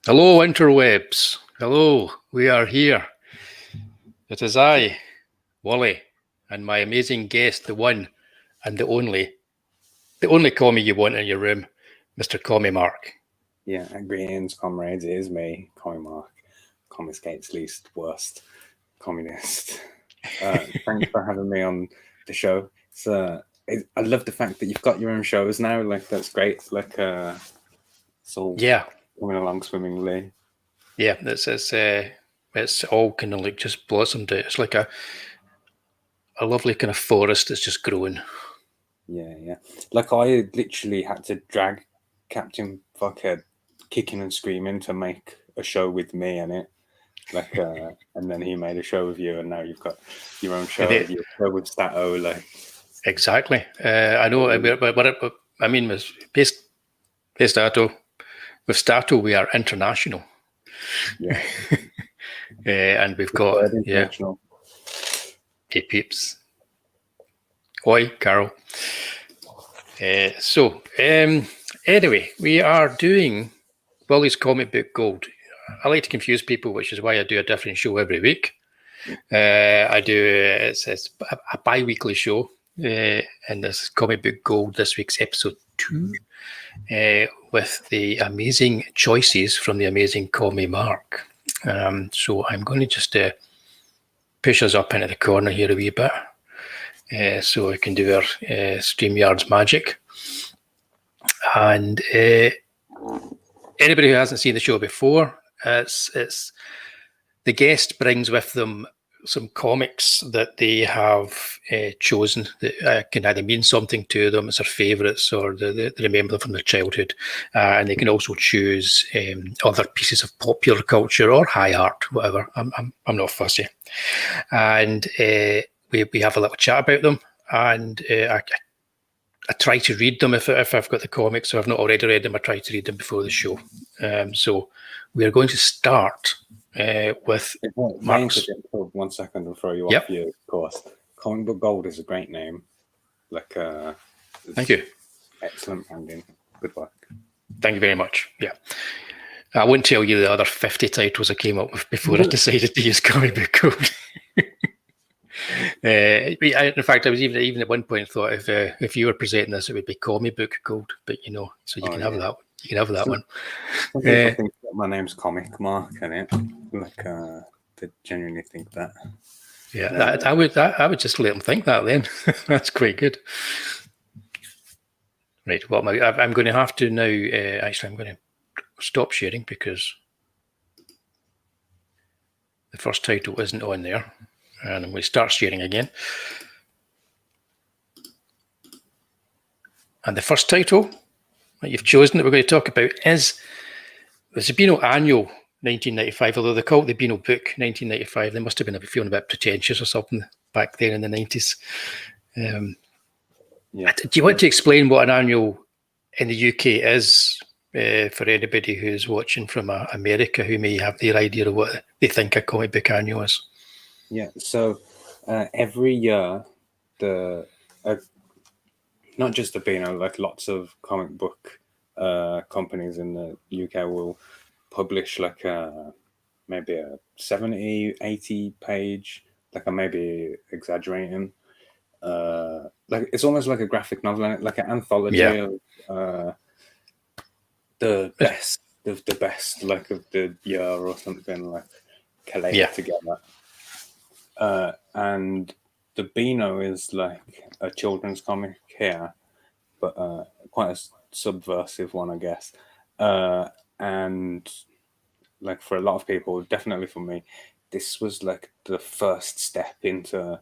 Hello, interwebs. Hello, we are here. It is I, Wullie, and my amazing guest, the one and the only commie you want in your room, Mr. Commie Mark. Yeah, greetings, comrades. It is me, Commie Mark, Commiscate's least worst communist. Thanks for having me on the show. I love the fact that you've got your own shows now. Like, that's great. Like, it's all coming along swimmingly. Yeah, it's all kind of like just blossomed out. It's like a lovely kind of forest that's just growing. Yeah. Like, I literally had to drag Captain Fuckhead kicking and screaming to make a show with me in it. Like, and then he made a show with you, and now you've got your own show. Your show with Stato, like exactly. I know, but I mean, with Stato, we are international. Yeah, and we've got Hey peeps. Oi, Carol. Anyway, we are doing Wullie's Comic Book Gold. I like to confuse people, which is why I do a different show every week. It's a bi-weekly show, and this is Comic Book Gold. This week's episode 2, with the amazing choices from the amazing Commie Mark. So I'm going to just push us up into the corner here a wee bit, so we can do our StreamYard's magic. And anybody who hasn't seen the show before, it's the guest brings with them some comics that they have chosen that can either mean something to them, it's their favourites, or they remember them from their childhood. And they can also choose other pieces of popular culture or high art, whatever. I'm not fussy. And we have a little chat about them, and I try to read them if I've got the comics, or I've not already read them. I try to read them before the show. So we are going to start with Mark's. 1 second, I'll throw you off your course. Comic Book Gold is a great name. Like, thank you. Excellent branding. Good work. Thank you very much. Yeah. I won't tell you the other 50 titles I came up with before I decided to use Comic Book Gold. In fact, I was even at one point thought if you were presenting this, it would be Comic Book Gold, but so you can have that. You can have that one. Some people think that my name's Comic Mark, and it like they genuinely think that. Yeah, I would just let them think that then. That's quite good. Right. Well, I'm going to have to now. Actually, I'm going to stop sharing because the first title isn't on there. And I'm going to start sharing again. And the first title that you've chosen that we're going to talk about is the Sabino Annual 1995, although they call it the Beano Book 1995. They must have been feeling a bit pretentious or something back then in the 90s. Do you want to explain what an annual in the UK is for anybody who's watching from America who may have their idea of what they think a comic book annual is? Yeah, so every year, not just the Beano, like lots of comic book companies in the UK will publish like maybe a 70, 80 page, like I may be exaggerating, like it's almost like a graphic novel, like an anthology of the best like of the year or something, like collated together. And the Beano is like a children's comic here, but quite a subversive one, I guess. And like for a lot of people, definitely for me, this was like the first step into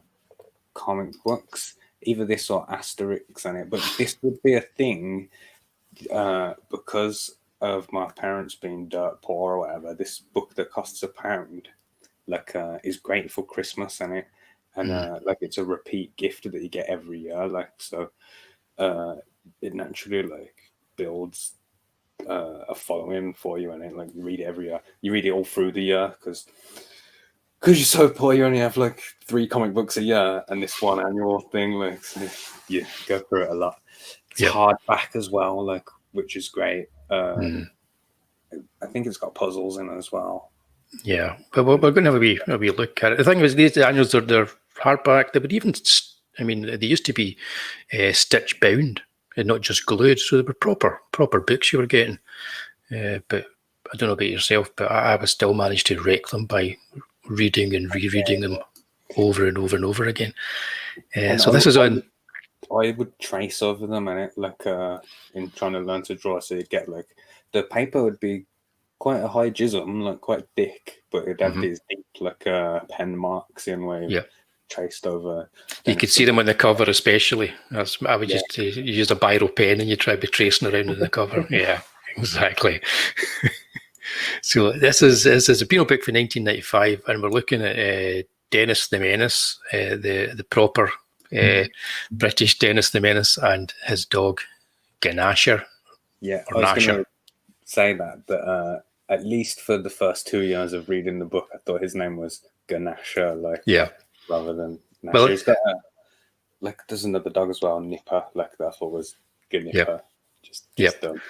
comic books, either this or Asterix in it. But this would be a thing because of my parents being dirt poor or whatever. This book that costs £1, like is great for Christmas in it, and like it's a repeat gift that you get every year. Like so, it naturally like builds a following for you, and it like you read it every year. You read it all through the year because you're so poor. You only have like 3 comic books a year, and this one annual thing, like so you go through it a lot. It's hardback as well, like which is great. I think it's got puzzles in it as well. Yeah, but we're going to have a wee look at it. The thing is, these annuals they're hardback. They would even, I mean, they used to be stitch bound and not just glued, so they were proper books you were getting. But I don't know about yourself, but I would still manage to wreck them by reading and rereading them over and over and over again. So this is on. I would trace over them and it like in trying to learn to draw, so you'd get like the paper would be quite a high jism, like quite thick, but it'd have these deep like pen marks in where you traced over. You could see them on the cover, especially. I would just use a biro pen and you try to be tracing around on the cover. Yeah, exactly. So this is a Beano book for 1995, and we're looking at Dennis the Menace, the proper British Dennis the Menace, and his dog Ganasher. Yeah, I was going to say that at least for the first 2 years of reading the book, I thought his name was Ganasher, rather than Nasher. Well, he's got there's another dog as well, Nipper, like that I thought was Ganipper. Just dumb.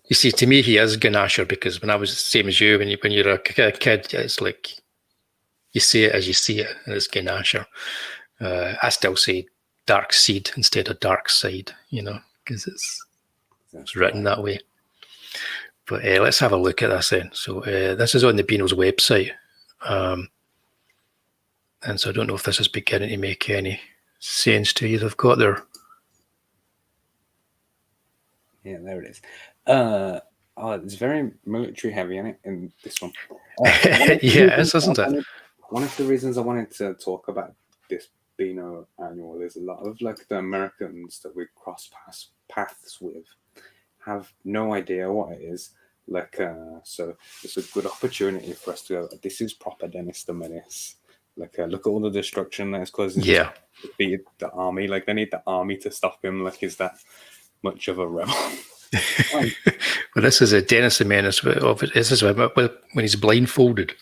You see, to me, he is Ganasher because when I was the same as you, when you're a kid, it's like you see it as you see it, and it's Ganasher. I still say Dark Seed instead of Dark Side, because it's written that way. But let's have a look at this then. So this is on the Beano's website. And so I don't know if this is beginning to make any sense to you. They've got their... Yeah, there it is. It's very military heavy in this one. Yeah, it is, isn't it? One of the reasons I wanted to talk about this Beano annual is a lot of like the Americans that we cross paths with have no idea what it is. So it's a good opportunity for us to go, this is proper Dennis the Menace. Look at all the destruction that is causing the army. Like, they need the army to stop him. Like, is that much of a rebel? Well, this is a Dennis the Menace. This is when he's blindfolded,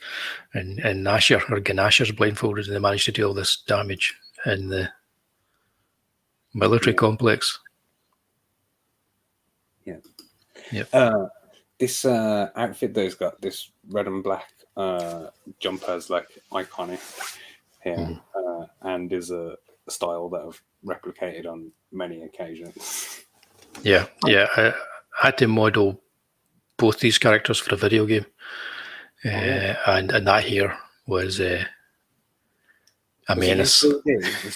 and Nasher or Ganasher's blindfolded, and they manage to do all this damage in the military complex. Yeah. Yep. This outfit that he's got, this red and black jumper, is like iconic here, and is a style that I've replicated on many occasions. Yeah. I had to model both these characters for a video game, and that here was a menace. Is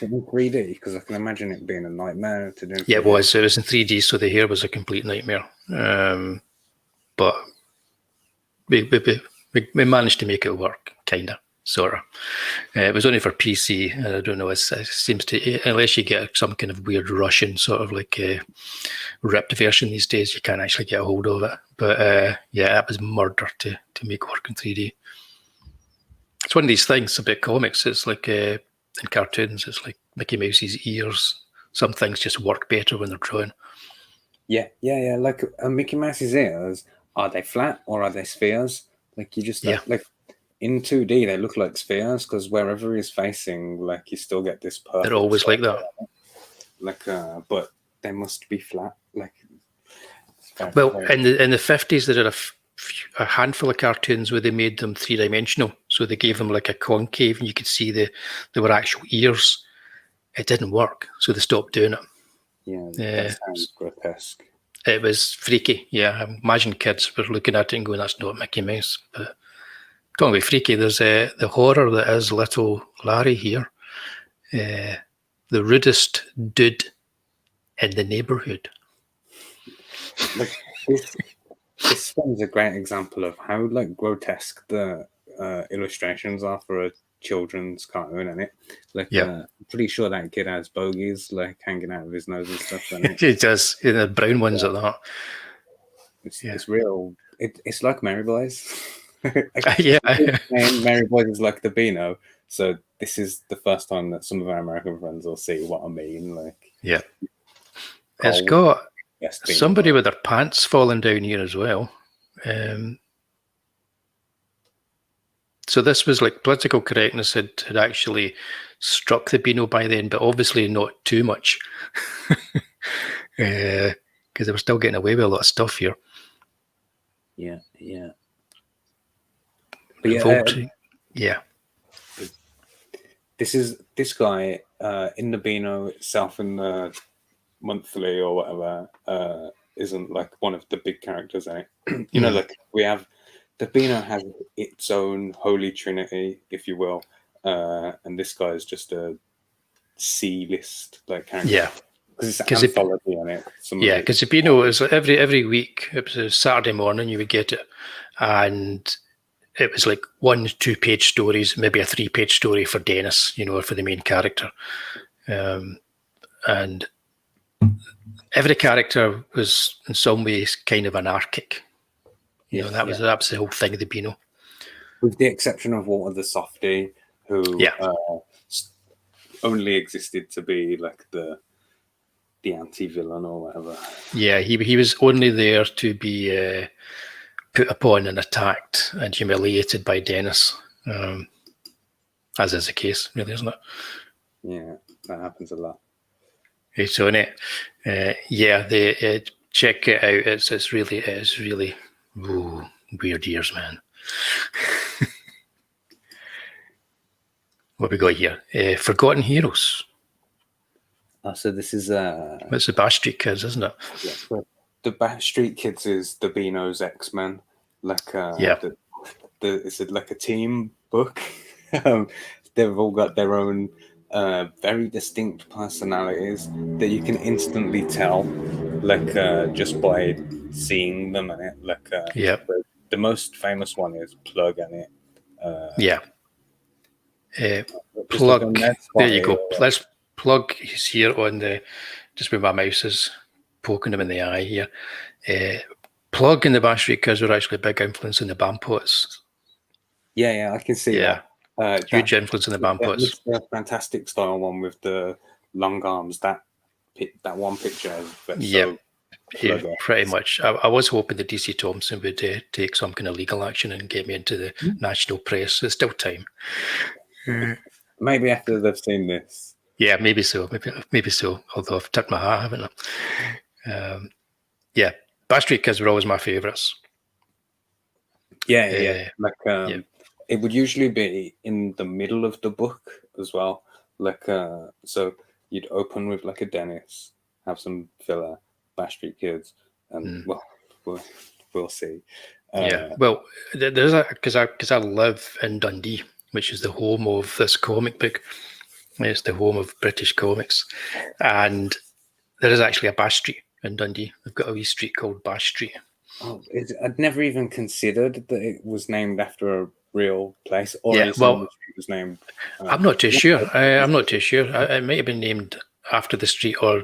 it in 3D? Because I can imagine it being a nightmare to do. Yeah, it was. It was in 3D, so the hair was a complete nightmare. But we managed to make it work, kind of, sort of. It was only for PC, and I don't know, it seems to, unless you get some kind of weird Russian sort of like ripped version these days, you can't actually get a hold of it. But yeah, it was murder to make work in 3D. It's one of these things about comics. It's like in cartoons, it's like Mickey Mouse's ears. Some things just work better when they're drawn. Yeah. Like Mickey Mouse's ears, are they flat or are they spheres? Like you just like in 2D they look like spheres because wherever he's facing, like you still get this perfect. They're always like that. Like, but they must be flat. Like, well, in the 50s they did a handful of cartoons where they made them 3-dimensional. So they gave them like a concave, and you could see they were actual ears. It didn't work, so they stopped doing it. Yeah, that sounds grotesque. It was freaky. Yeah, I imagine kids were looking at it and going, "That's not Mickey Mouse." But talking about freaky, there's the horror that is little Larry here, the rudest dude in the neighborhood. Like this one's a great example of how like grotesque the illustrations are for a children's cartoon, isn't it? Like, I'm pretty sure that kid has bogies like hanging out of his nose and stuff. He does, the brown ones at that. It's real. It's like Mary Boys. Mary Boys is like the Beano. So this is the first time that some of our American friends will see what I mean. Like, it's got somebody with their pants falling down here as well. So this was like political correctness had actually struck the Beano by then, but obviously not too much, because they were still getting away with a lot of stuff here. Yeah. But Involved. Yeah. This guy in the Beano itself, in the monthly or whatever, isn't like one of the big characters in it. You know, like we have the Beano has its own holy trinity, if you will, and this guy is just a C-list like character. Yeah. Because it's anthology on it. Yeah, because you know, it was every week. It was a Saturday morning you would get it, and it was like 1-2 page stories, maybe a 3-page story for Dennis, you know, for the main character, and every character was in some ways kind of anarchic. You know, that was the whole thing of the Beano. With the exception of Walter the Softy, who only existed to be like the anti-villain or whatever. Yeah, he was only there to be put upon and attacked and humiliated by Dennis, as is the case, really, isn't it? Yeah, that happens a lot. So in it, they check it out. It's really weird years, man. What we got here? Forgotten Heroes. So this is it's the Bash Street Kids, isn't it? Yeah, the Bash Street Kids is the Beano's X-Men. Like it's like a team book. They've all got their own very distinct personalities that you can instantly tell, like just by seeing them in it. Like the most famous one is Plug in it. Plug. There you go. Let's Plug is here on the just where my mouse is poking him in the eye here. Plug and the Bash Street Kids were actually a big influence in the Bampots. Yeah, I can see that. Huge influence in the Bampots. The fantastic style one with the long arms. That one picture. Pretty much. I was hoping that DC Thompson would take some kind of legal action and get me into the national press. There's still time. Maybe after they've seen this. Yeah, maybe so. Maybe so. Although I've tipped my hat, haven't I? Bash Street Kids were always my favourites. Like it would usually be in the middle of the book as well. Like so you'd open with like a Dennis, have some filler, Bash Street Kids, and we'll see. Well, there's because I live in Dundee, which is the home of this comic book. It's the home of British comics, and there is actually a Bash Street in Dundee. They've got a wee street called Bash Street. Oh, I'd never even considered that it was named after a real place, or the street was named. I'm not too sure. I'm not too sure. It might have been named after the street, or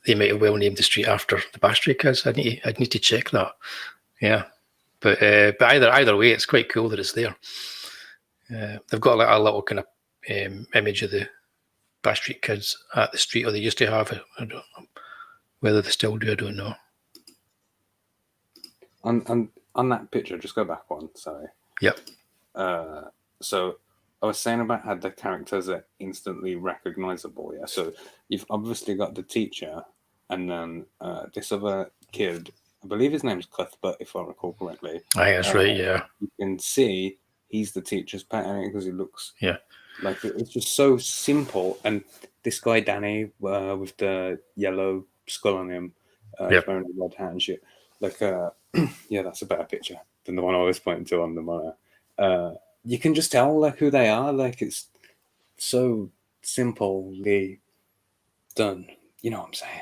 they might have well named the street after the Bash Street Kids. I'd need to check that. Yeah, but either way, it's quite cool that it's there. They've got a little kind of image of the Bash Street Kids at the street, or they used to have it. I don't know whether they still do. I don't know. On that picture, just go back one. Sorry. Yep. So I was saying about how the characters are instantly recognizable. Yeah. So you've obviously got the teacher, and then this other kid. I believe his name's Cuthbert, if I recall correctly. That's right. Yeah. You can see he's the teacher's pet because he looks. Yeah. Like it's just so simple, and this guy Danny with the yellow skull on him, wearing a red hat and shit. Like, that's a better picture than the one I was pointing to on the monitor. You can just tell like who they are. Like it's so simply done. You know what I'm saying?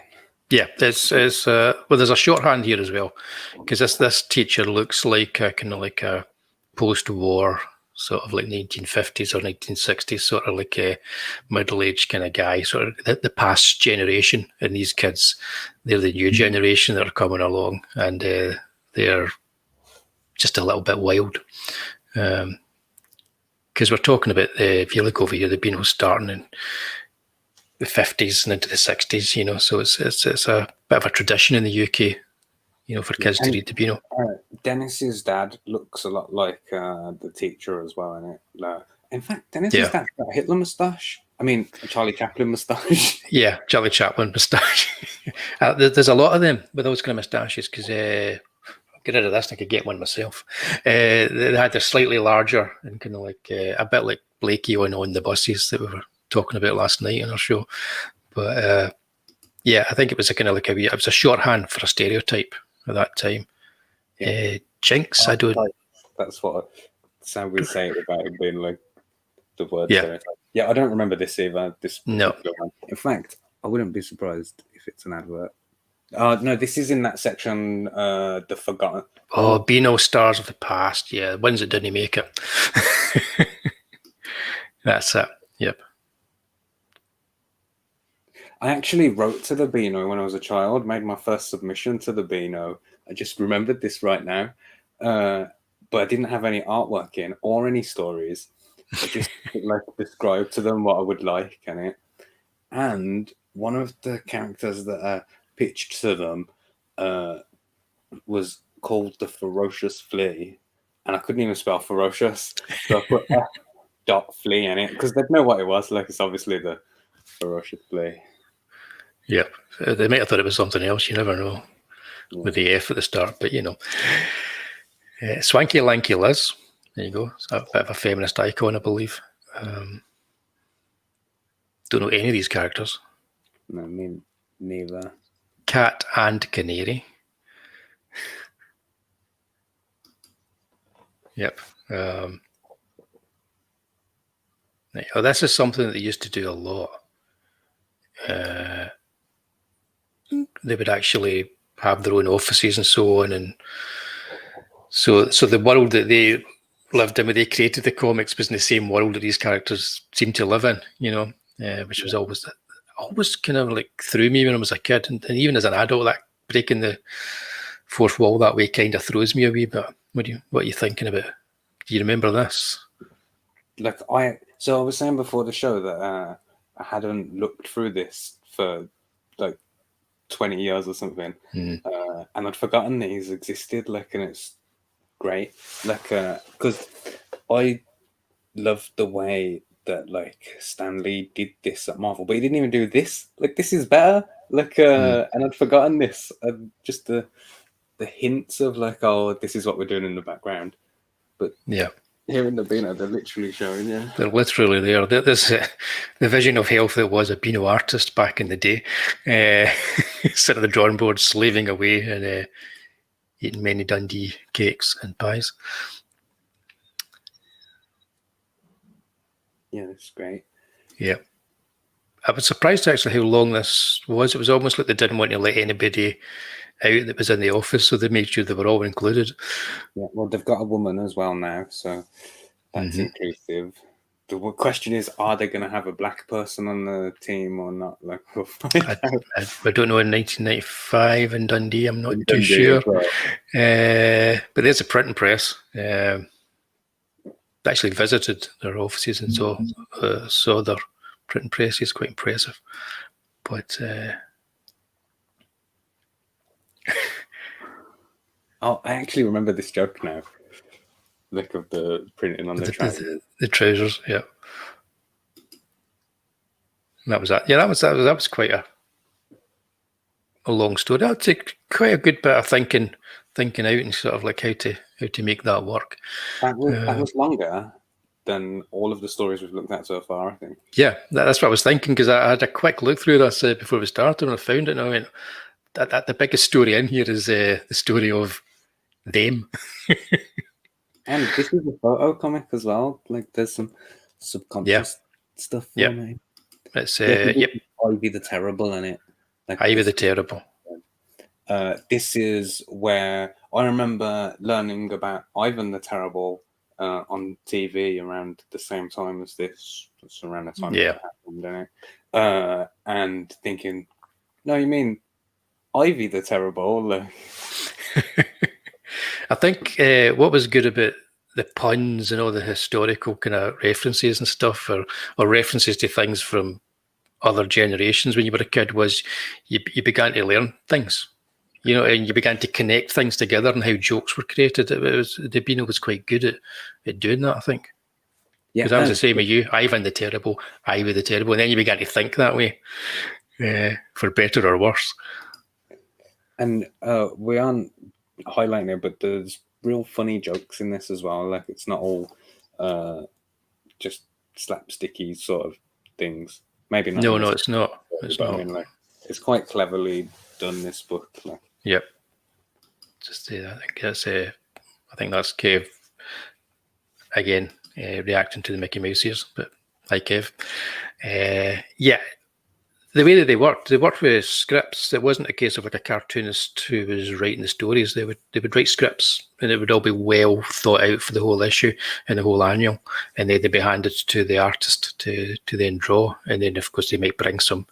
Yeah, there's there's a shorthand here as well, because this teacher looks like kind of like a post-war sort of like 1950s or 1960s, sort of like a middle-aged kind of guy, sort of the past generation. And these kids, they're the new generation that are coming along, and they're just a little bit wild. Because we're talking about, if you look over here, the Beano starting in the 50s and into the 60s, you know, so it's a bit of a tradition in the UK, you know, for kids to read the Beano. Dennis's dad looks a lot like the teacher as well, innit? In fact, Dennis's dad's got a Hitler moustache. I mean, a Charlie Chaplin moustache. Yeah, Charlie Chaplin moustache. There's a lot of them with those kind of moustaches, because get rid of this and I could get one myself. They had a slightly larger and kind of like a bit like Blakey on the buses that we were talking about last night in our show. But yeah, I think it was a kind of like it was a shorthand for a stereotype at that time. Yeah. Jinx, I don't. That's what Sam would say about it being like the word Yeah. stereotype. Yeah, I don't remember this either. This No. one. In fact, I wouldn't be surprised if it's an advert. No, this is in that section, the forgotten. Oh, Beano Stars of the Past. Yeah, the ones that didn't make it. That's it. Yep. I actually wrote to the Beano when I was a child, made my first submission to the Beano. I just remembered this right now. But I didn't have any artwork in or any stories. I just like described to them what I would like in it. And one of the characters that I pitched to them was called the Ferocious Flea. And I couldn't even spell ferocious. So I put F.Flea in it because they'd know what it was. Like, it's obviously the Ferocious Flea. Yep. They might have thought it was something else. You never know with the F at the start, but you know. Swanky Lanky Liz. There you go. It's a bit of a feminist icon, I believe. Don't know any of these characters. No, me neither. Cat and Canary. Yep. Now, this is something that they used to do a lot. They would actually have their own offices and so on, and so the world that they lived in, where they created the comics, was in the same world that these characters seemed to live in. You know, which was always kind of like threw me when I was a kid, and even as an adult, that breaking the fourth wall that way kind of throws me a wee bit. What are you thinking about? Do you remember this? Like I was saying before the show that I hadn't looked through this for like 20 years or something, and I'd forgotten these existed. Like, and it's great. Like, because I loved the way that like Stan Lee did this at Marvel, but he didn't even do this. Like, this is better. Like, and I'd forgotten this. Just the hints of like, oh, this is what we're doing in the background. But yeah, here in the Beano, they're literally showing, yeah. They're literally there. There's the vision of health that was a Beano artist back in the day, sitting at the drawing board, slaving away and eating many Dundee cakes and pies. Yeah, that's great. Yeah. I was surprised actually how long this was. It was almost like they didn't want to let anybody out that was in the office, so they made sure they were all included. Yeah, well, they've got a woman as well now, so that's inclusive. The question is, are they going to have a black person on the team or not? Like, we'll find out. I don't know in 1995 in Dundee. I'm not too sure. Well. But there's a printing press. Actually visited their offices and saw their printing press. It's quite impressive. But oh, I actually remember this joke now. Look of the printing on the trousers. The trousers, yeah. And that was that. Yeah, that was quite a long story. That'd take quite a good bit of thinking out and sort of like how to make that work. That was longer than all of the stories we've looked at so far, I think. Yeah, that's what I was thinking, because I had a quick look through this before we started, and I found it, and I went, that the biggest story in here is the story of them. And this is a photo comic as well. Like, there's some subconscious stuff for me. It's Ivy the Terrible in it. Like, Ivy the Terrible. This is where I remember learning about Ivan the Terrible on TV around the same time as this. It's around the time that happened, isn't it? And thinking, no, you mean Ivy the Terrible? I think what was good about the puns and all the historical kind of references and stuff, or references to things from other generations when you were a kid, was you began to learn things, you know, and you began to connect things together and how jokes were created. The Beano was quite good at doing that, I think. Yeah, because I was the same with you, Ivan the Terrible, Ivy the Terrible, and then you began to think that way, for better or worse. And we aren't highlighting it, but there's real funny jokes in this as well. Like it's not all just slapsticky sort of things. Maybe not. No, it's not. It's but not. I mean, like it's quite cleverly done. This book. Like. Yep. Just I think that's Kev again reacting to the Mickey Mouse ears. But hi, Kev. Yeah. The way that they worked with scripts. It wasn't a case of like a cartoonist who was writing the stories. They would write scripts, and it would all be well thought out for the whole issue and the whole annual, and they'd be handed to the artist to then draw, and then of course they might bring some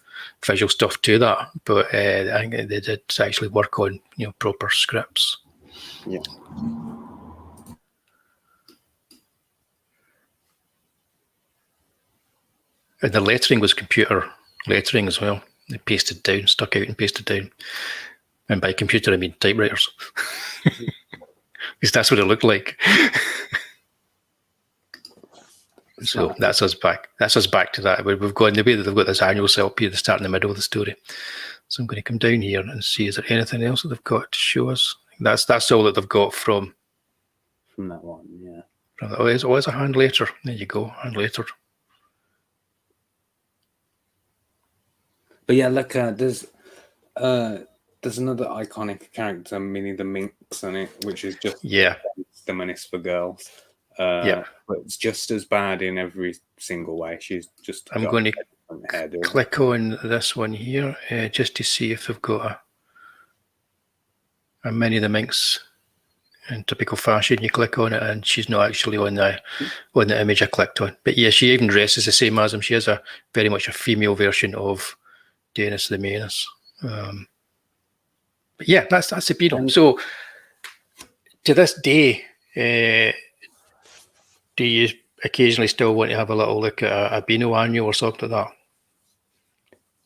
visual stuff to that. But I think they did actually work on proper scripts. Yeah. And the lettering was computer lettering as well. They pasted down, stuck out and pasted down. And by computer, I mean typewriters. Because that's what it looked like. So that's us back. That's us back to that. We've gone the way that they've got this annual set up here, the start and the middle of the story. So I'm going to come down here and see, is there anything else that they've got to show us? That's all that they've got from that one, yeah. Oh, it's a hand letter. There you go, hand letter. But yeah, look, there's another iconic character, Minnie the Minx, in it, which is just the menace for girls. But it's just as bad in every single way. She's just. I'm going to click on this one here just to see if they've got a Minnie the Minx in typical fashion. You click on it, and she's not actually on the image I clicked on. But yeah, she even dresses the same as him. She is very much a female version of Dennis the Menace. But yeah, that's a Beano. So to this day, do you occasionally still want to have a little look at a Beano annual or something like that?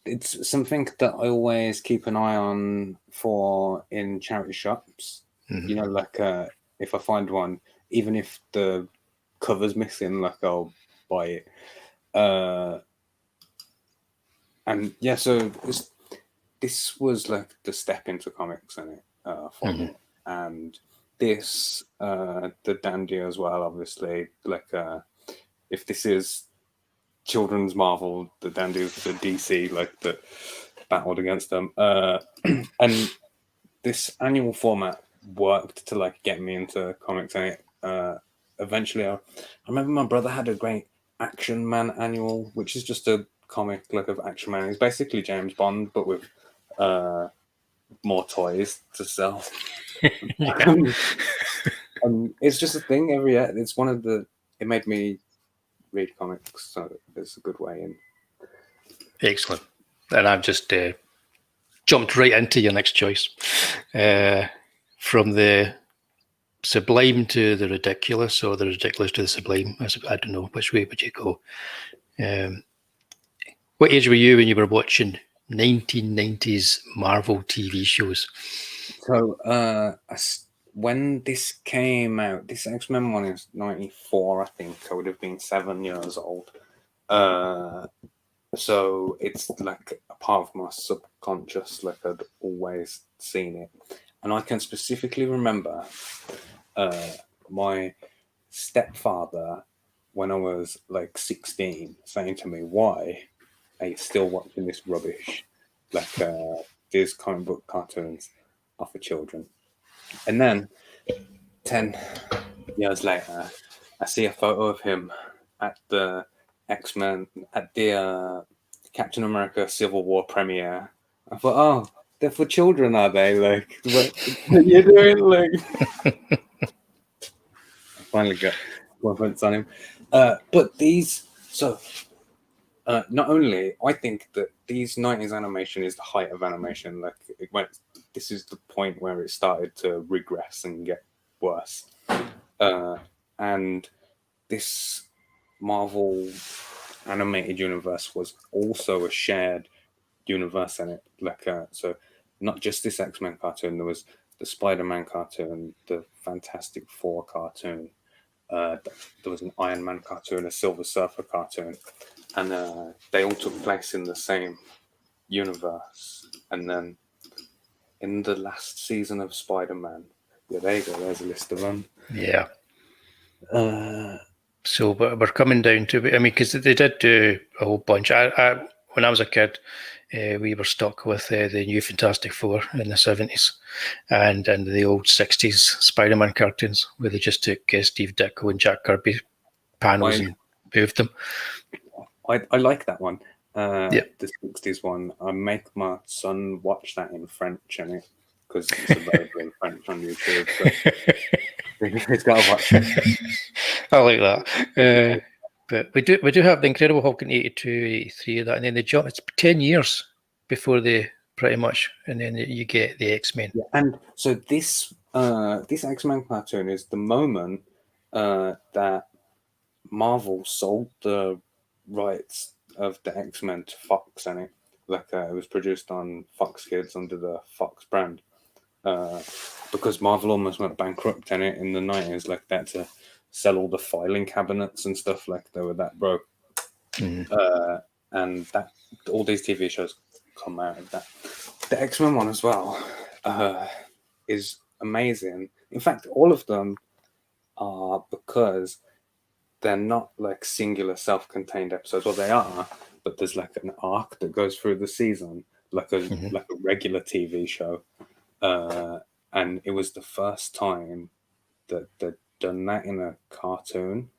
It's something that I always keep an eye on for in charity shops. Mm-hmm. Like if I find one, even if the cover's missing, like I'll buy it. And yeah, so this was like the step into comics in it for me. And this, the Dandy as well, obviously. Like if this is children's Marvel, the Dandy is the DC, like the battled against them. And this annual format worked to like get me into comics. And eventually, I remember my brother had a great Action Man annual, which is just a comic like of Action Man. It's basically James Bond, but with more toys to sell. And it's just a thing every year. It's one of the. It made me read comics, so it's a good way in. Excellent. And I've just jumped right into your next choice. From the sublime to the ridiculous, or the ridiculous to the sublime. I don't know, which way would you go? What age were you when you were watching 1990s Marvel TV shows? So when this came out, this X-Men one is 94, I think. I would have been 7 years old. So it's like a part of my subconscious, like I'd always seen it. And I can specifically remember my stepfather, when I was like 16, saying to me, "Why are you still watching this rubbish? Like these comic book cartoons are for children." And then 10 years later, I see a photo of him at the X-Men, at the Captain America Civil War premiere. I thought, oh, they're for children, are they? Like, what are you doing? Like, I finally got reference on him. But these, so not only, I think that these 90s animation is the height of animation. Like, this is the point where it started to regress and get worse. And this Marvel animated universe was also a shared universe in it. Like, so not just this X-Men cartoon, there was the Spider-Man cartoon, the Fantastic Four cartoon, there was an Iron Man cartoon, a Silver Surfer cartoon, and they all took place in the same universe. And then in the last season of Spider-Man, Yeah, there you go. There's a list of them. Yeah. Uh, So we're coming down to, I mean, because they did do a whole bunch. When I was a kid, we were stuck with the new Fantastic Four in the 70s and the old 60s Spider-Man cartoons where they just took Steve Ditko and Jack Kirby panels and moved them. I like that one. Yeah. The 60s one. I make my son watch that in French, and because it's available in French on YouTube. So he's got to watch it. I like that. But we do have the Incredible Hulk in 82, 83 of that, and then they jump. It's 10 years before they pretty much, and then you get the X-Men. Yeah, and so this X-Men cartoon is the moment that Marvel sold the rights of the X-Men to Fox, and it was produced on Fox Kids under the Fox brand. Because Marvel almost went bankrupt in the 90s, like they had to sell all the filing cabinets and stuff, like they were that broke. And that all these TV shows come out of that. The X-Men one as well is amazing. In fact, all of them are, because they're not like singular self-contained episodes. Well, they are, but there's like an arc that goes through the season, like a regular TV show. And it was the first time that they'd done that in a cartoon.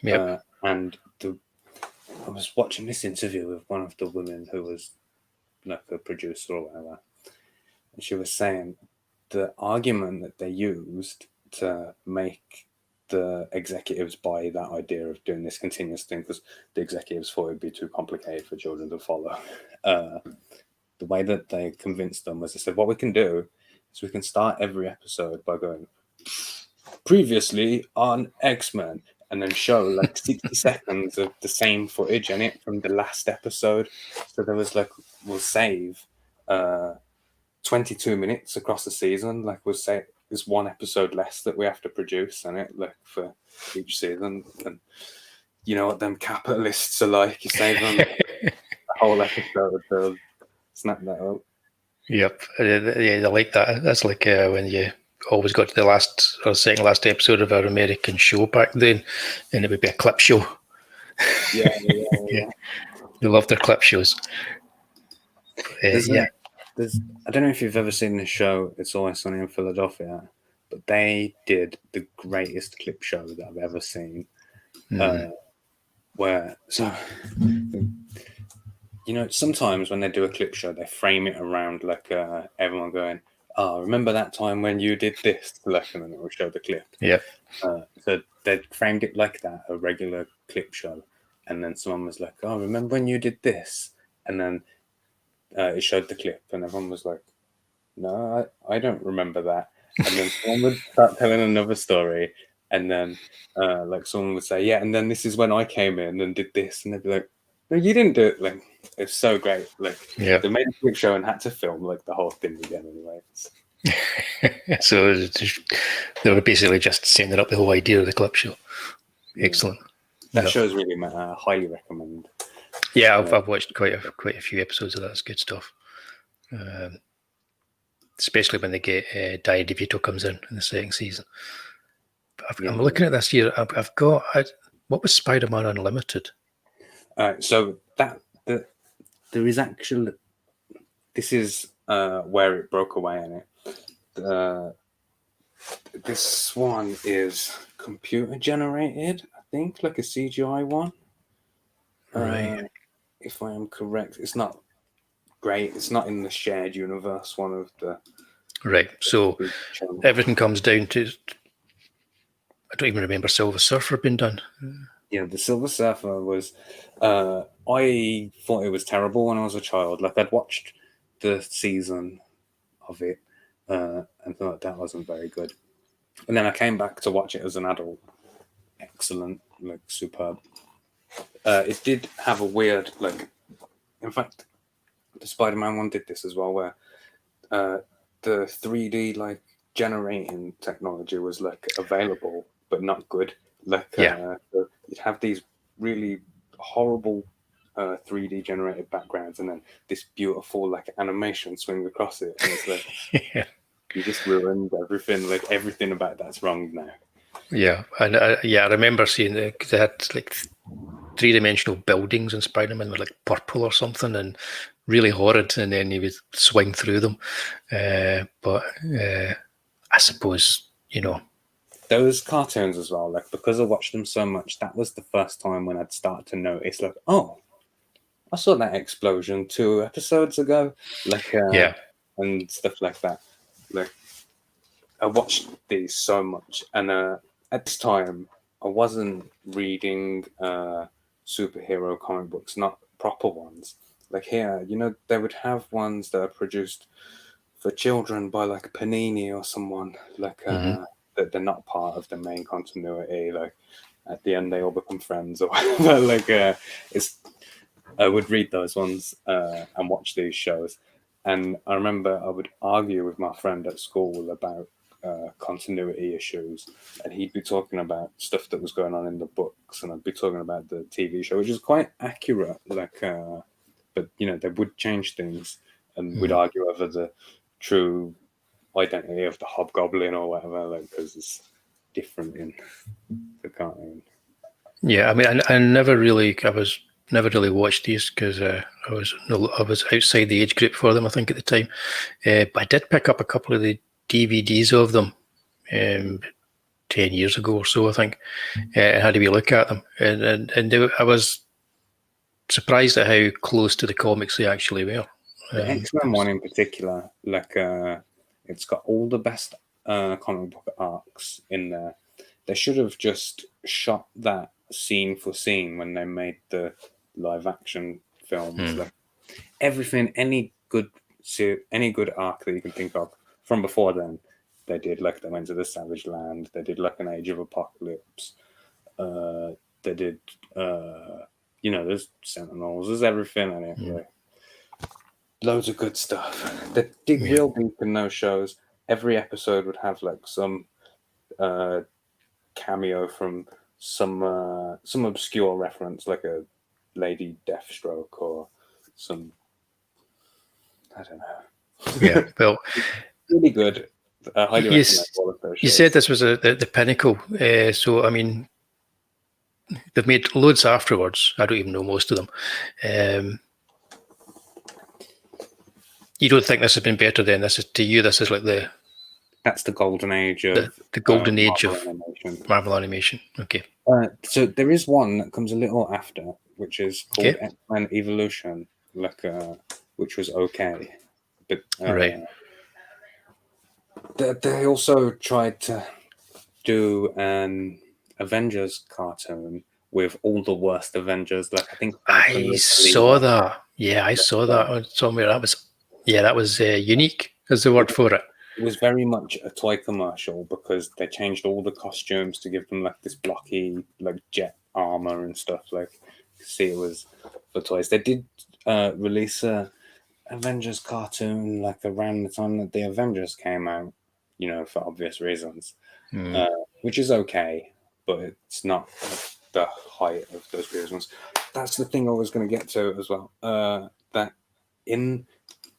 Yep. And I was watching this interview with one of the women who was like a producer or whatever, and she was saying the argument that they used to make the executives buy that idea of doing this continuous thing, because the executives thought it'd be too complicated for children to follow. The way that they convinced them was, they said, what we can do is we can start every episode by going, previously on X-Men, and then show like 60 seconds of the same footage in it from the last episode. So there was like, we'll save 22 minutes across the season. Like we'll say there's one episode less that we have to produce in it, like for each season. And you know what them capitalists are like, you save them the whole episode, they'll snap that up. Yep. Yeah, they like that. That's like when you always got to the last or second last episode of our American show back then, and it would be a clip show. Yeah. They love their clip shows. There's I don't know if you've ever seen this show, It's Always Sunny in Philadelphia, but they did the greatest clip show that I've ever seen. Where, so, you know, sometimes when they do a clip show, they frame it around like everyone going, oh, remember that time when you did this? Like, and then it will show the clip. Yeah. So they framed it like that, a regular clip show. And then someone was like, oh, remember when you did this? And then it showed the clip, and everyone was like, no, I don't remember that. And then someone would start telling another story, and then like someone would say, yeah, and then this is when I came in and did this, and they'd be like, no, you didn't do it. Like, it's so great. Like, they made a clip show and had to film like the whole thing again anyway. So they were basically just sending up the whole idea of the clip show. Excellent. That show's really highly recommend. Yeah, I've watched quite a few episodes of that. It's good stuff. Especially when they get Danny DeVito comes in the second season. I'm looking at this here. I've got what was Spider-Man Unlimited? So there is actually, this is where it broke away in it. This one is computer generated, I think, like a CGI one. Right. If I am correct, it's not great. It's not in the shared universe one of the. Right. So everything comes down to, I don't even remember Silver Surfer being done. Yeah, the Silver Surfer was, I thought it was terrible when I was a child. Like, I'd watched the season of it and thought that wasn't very good. And then I came back to watch it as an adult. Excellent, like superb. It did have a weird, like, in fact, the Spider-Man one did this as well, where the 3D like generating technology was like available but not good. Like you'd have these really horrible 3D generated backgrounds, and then this beautiful like animation swing across it, and it's like You just ruined everything. Like everything about that's wrong now. Yeah, and I remember seeing they had like three-dimensional buildings in Spider-Man were like purple or something and really horrid, and then he would swing through them. But I suppose, Those cartoons as well, like because I watched them so much, that was the first time when I'd start to notice, like, oh, I saw that explosion 2 episodes ago, like, and stuff like that. Like, I watched these so much, and at this time, I wasn't reading superhero comic books, not proper ones. Like here, they would have ones that are produced for children by like Panini or someone, like that they're not part of the main continuity. Like at the end, they all become friends or whatever. Like I would read those ones and watch these shows. And I remember I would argue with my friend at school about continuity issues, and he'd be talking about stuff that was going on in the books, and I'd be talking about the TV show, which is quite accurate. Like, but they would change things, and we'd argue over the true identity of the Hobgoblin or whatever, like because it's different in the cartoon. Yeah, I mean, I never really watched these because I was outside the age group for them, I think, at the time. But I did pick up a couple of the DVDs of them 10 years ago or so, I think, and had a wee look at them. And I was surprised at how close to the comics they actually were. The X-Men one in particular, like it's got all the best comic book arcs in there. They should have just shot that scene for scene when they made the live action films. Like everything, any good arc that you can think of from before then, they did. Like they went to the Savage Land. They did like an Age of Apocalypse. They did, there's Sentinels. There's everything in it. Like, loads of good stuff. They dig real deep in those shows. Every episode would have like some cameo from some obscure reference, like a Lady Deathstroke or some, I don't know. Yeah, well, really good. I highly recommend all of those shows. You said this was the pinnacle, so I mean, they've made loads afterwards. I don't even know most of them. You don't think this has been better then? This is like that's the golden age of the golden age Marvel of animation. Marvel animation. Okay. So there is one that comes a little after, which is called X-Men Evolution, like which was okay, but right. They also tried to do an Avengers cartoon with all the worst Avengers. Like I think I saw that. Yeah, I saw that somewhere. That was unique, is the word for it. It was very much a toy commercial because they changed all the costumes to give them like this blocky, like jet armor and stuff. Like, see, it was for toys. They did release a Avengers cartoon like around the time that the Avengers came out, for obvious reasons, which is okay, but it's not the height of those reasons. That's the thing I was going to get to as well. That in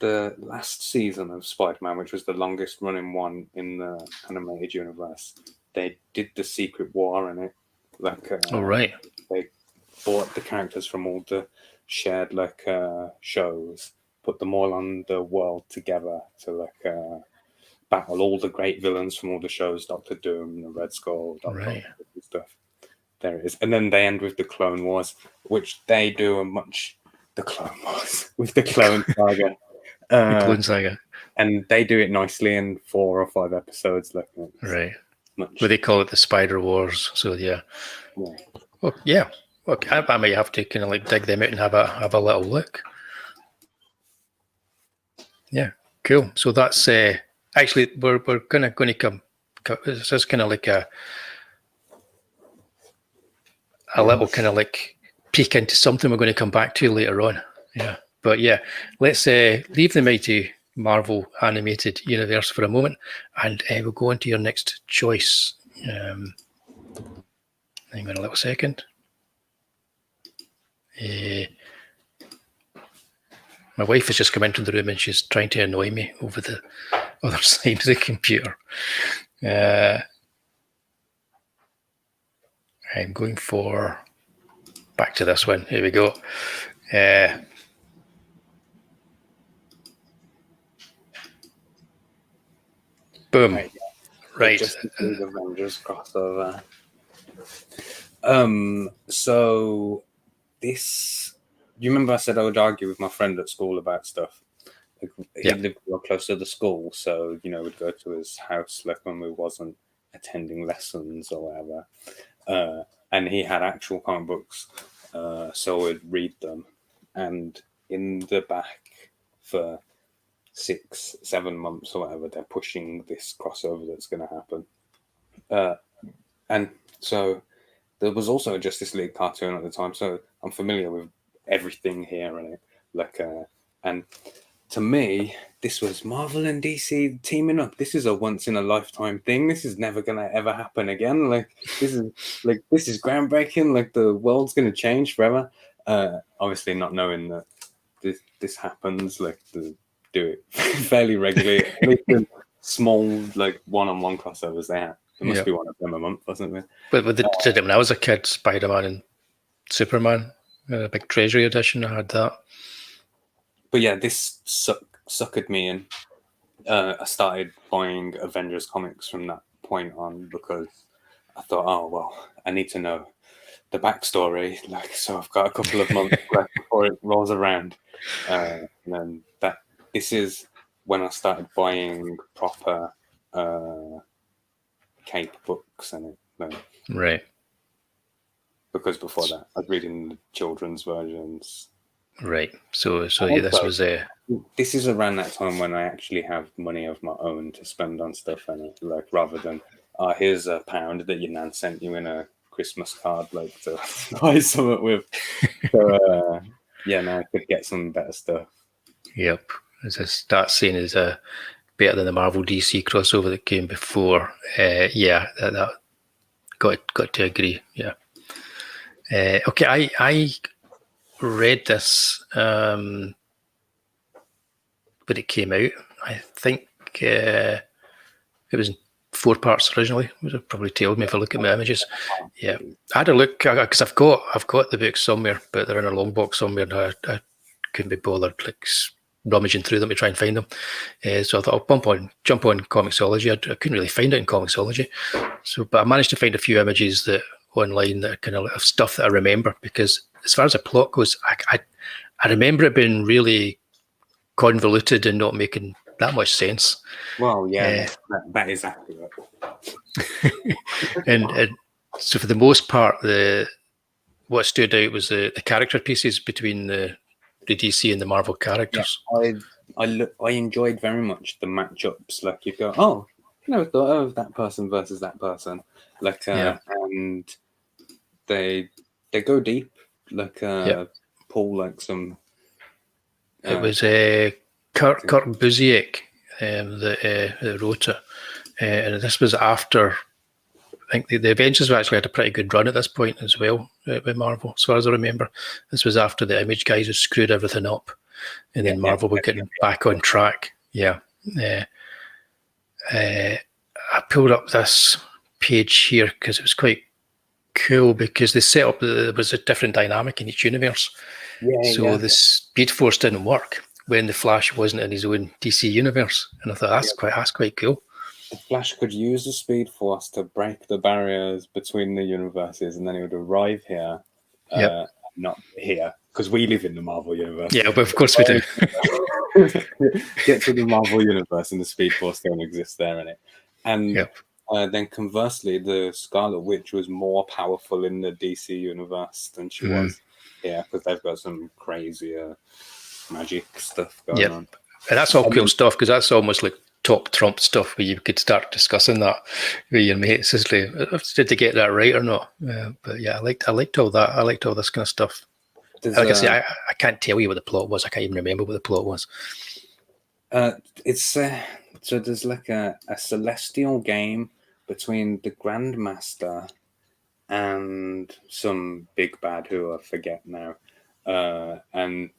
the last season of Spider-Man, which was the longest running one in the animated universe, they did the Secret War in it. Like, they bought the characters from all the shared shows, put them all on the world together to battle all the great villains from all the shows, Doctor Doom, the Red Skull, and stuff. There it is. And then they end with the Clone Wars, which they do the Clone Wars with the Clone Saga. The Clone Saga. And they do it nicely in 4 or 5 episodes. Right. But they call it the Spider Wars. So yeah. Well, yeah. Okay. I might have to kind of dig them out and have a little look. Yeah. Cool. So that's actually we're going to come. This is kind of like a little kind of like peek into something we're going to come back to later on. Yeah. But yeah, let's leave the mighty Marvel animated universe for a moment, and we'll go into your next choice. Hang on a little second. My wife has just come into the room and she's trying to annoy me over other side of the computer. I'm going for back to this one. Here we go. Boom. Right. Justice League Avengers crossover. So this, you remember I said I would argue with my friend at school about stuff. Like, he lived real close to the school, so we'd go to his house like when we wasn't attending lessons or whatever. And he had actual comic books, so we'd read them. And in the back for 6-7 months or whatever, they're pushing this crossover that's going to happen. And so there was also a Justice League cartoon at the time, so I'm familiar with everything here in it. And to me, this was Marvel and DC teaming up. This is a once in a lifetime thing. This is never gonna ever happen again. This is groundbreaking. Like, the world's gonna change forever. Obviously, not knowing that this happens. Like, do it fairly regularly. At least in small, like, one-on-one crossovers they have. There must be one of them a month, wasn't there? But when I was a kid, Spider-Man and Superman, a big Treasury edition, I had that. But yeah, this suckered me in. I started buying Avengers comics from that point on because I thought, oh, well, I need to know the backstory. So I've got a couple of months left before it rolls around. And then this is when I started buying proper Cape books and it. Right. Because before that, I was reading the children's versions. Right. So yeah, this was this is around that time when I actually have money of my own to spend on stuff, and rather than here's £1 that your nan sent you in a Christmas card, to buy something with. So now I could get some better stuff. Yep. That scene is better than the Marvel DC crossover that came before. That got to agree. Yeah. Okay, I read this when it came out. I think it was in 4 parts originally. It would have probably tailed me if I look at my images. Yeah, I had a look because I've got the books somewhere, but they're in a long box somewhere, and I couldn't be bothered rummaging through them to try and find them. So I thought I'll jump on Comixology. I couldn't really find it in Comixology, but I managed to find a few images that online that kind of stuff that I remember, because as far as the plot goes, I remember it being really convoluted and not making that much sense. Well, yeah, that is accurate. and so for the most part, what stood out was the character pieces between the DC and the Marvel characters. Yeah, I enjoyed very much the matchups. Like, you go, oh, I never thought of that person versus that person. And they go deep. Pull some. It was Kurt Busiek that wrote it, and this was after. I think the Avengers actually had a pretty good run at this point as well with Marvel, as far as I remember. This was after the Image guys had screwed everything up, and then Marvel were getting back on track. Yeah. I pulled up this page here because it was quite cool, because they set up there was a different dynamic in each universe. The Speed Force didn't work when the Flash wasn't in his own DC universe, and I thought that's quite cool. The Flash could use the Speed Force to break the barriers between the universes, and then he would arrive here, not here, because we live in the Marvel universe. Yeah, but of course we do. Get to the Marvel universe, and the Speed Force don't exist there in it. And then conversely, the Scarlet Witch was more powerful in the DC universe than she was here, because they've got some crazier magic stuff going on. And that's all cool stuff, because that's almost like top trump stuff where you could start discussing that with your mates. Did they get that right or not? But yeah, I liked all that. I liked all this kind of stuff. Like I say, I can't tell you what the plot was. I can't even remember what the plot was. So there's like a celestial game between the Grandmaster and some big bad who I forget now. And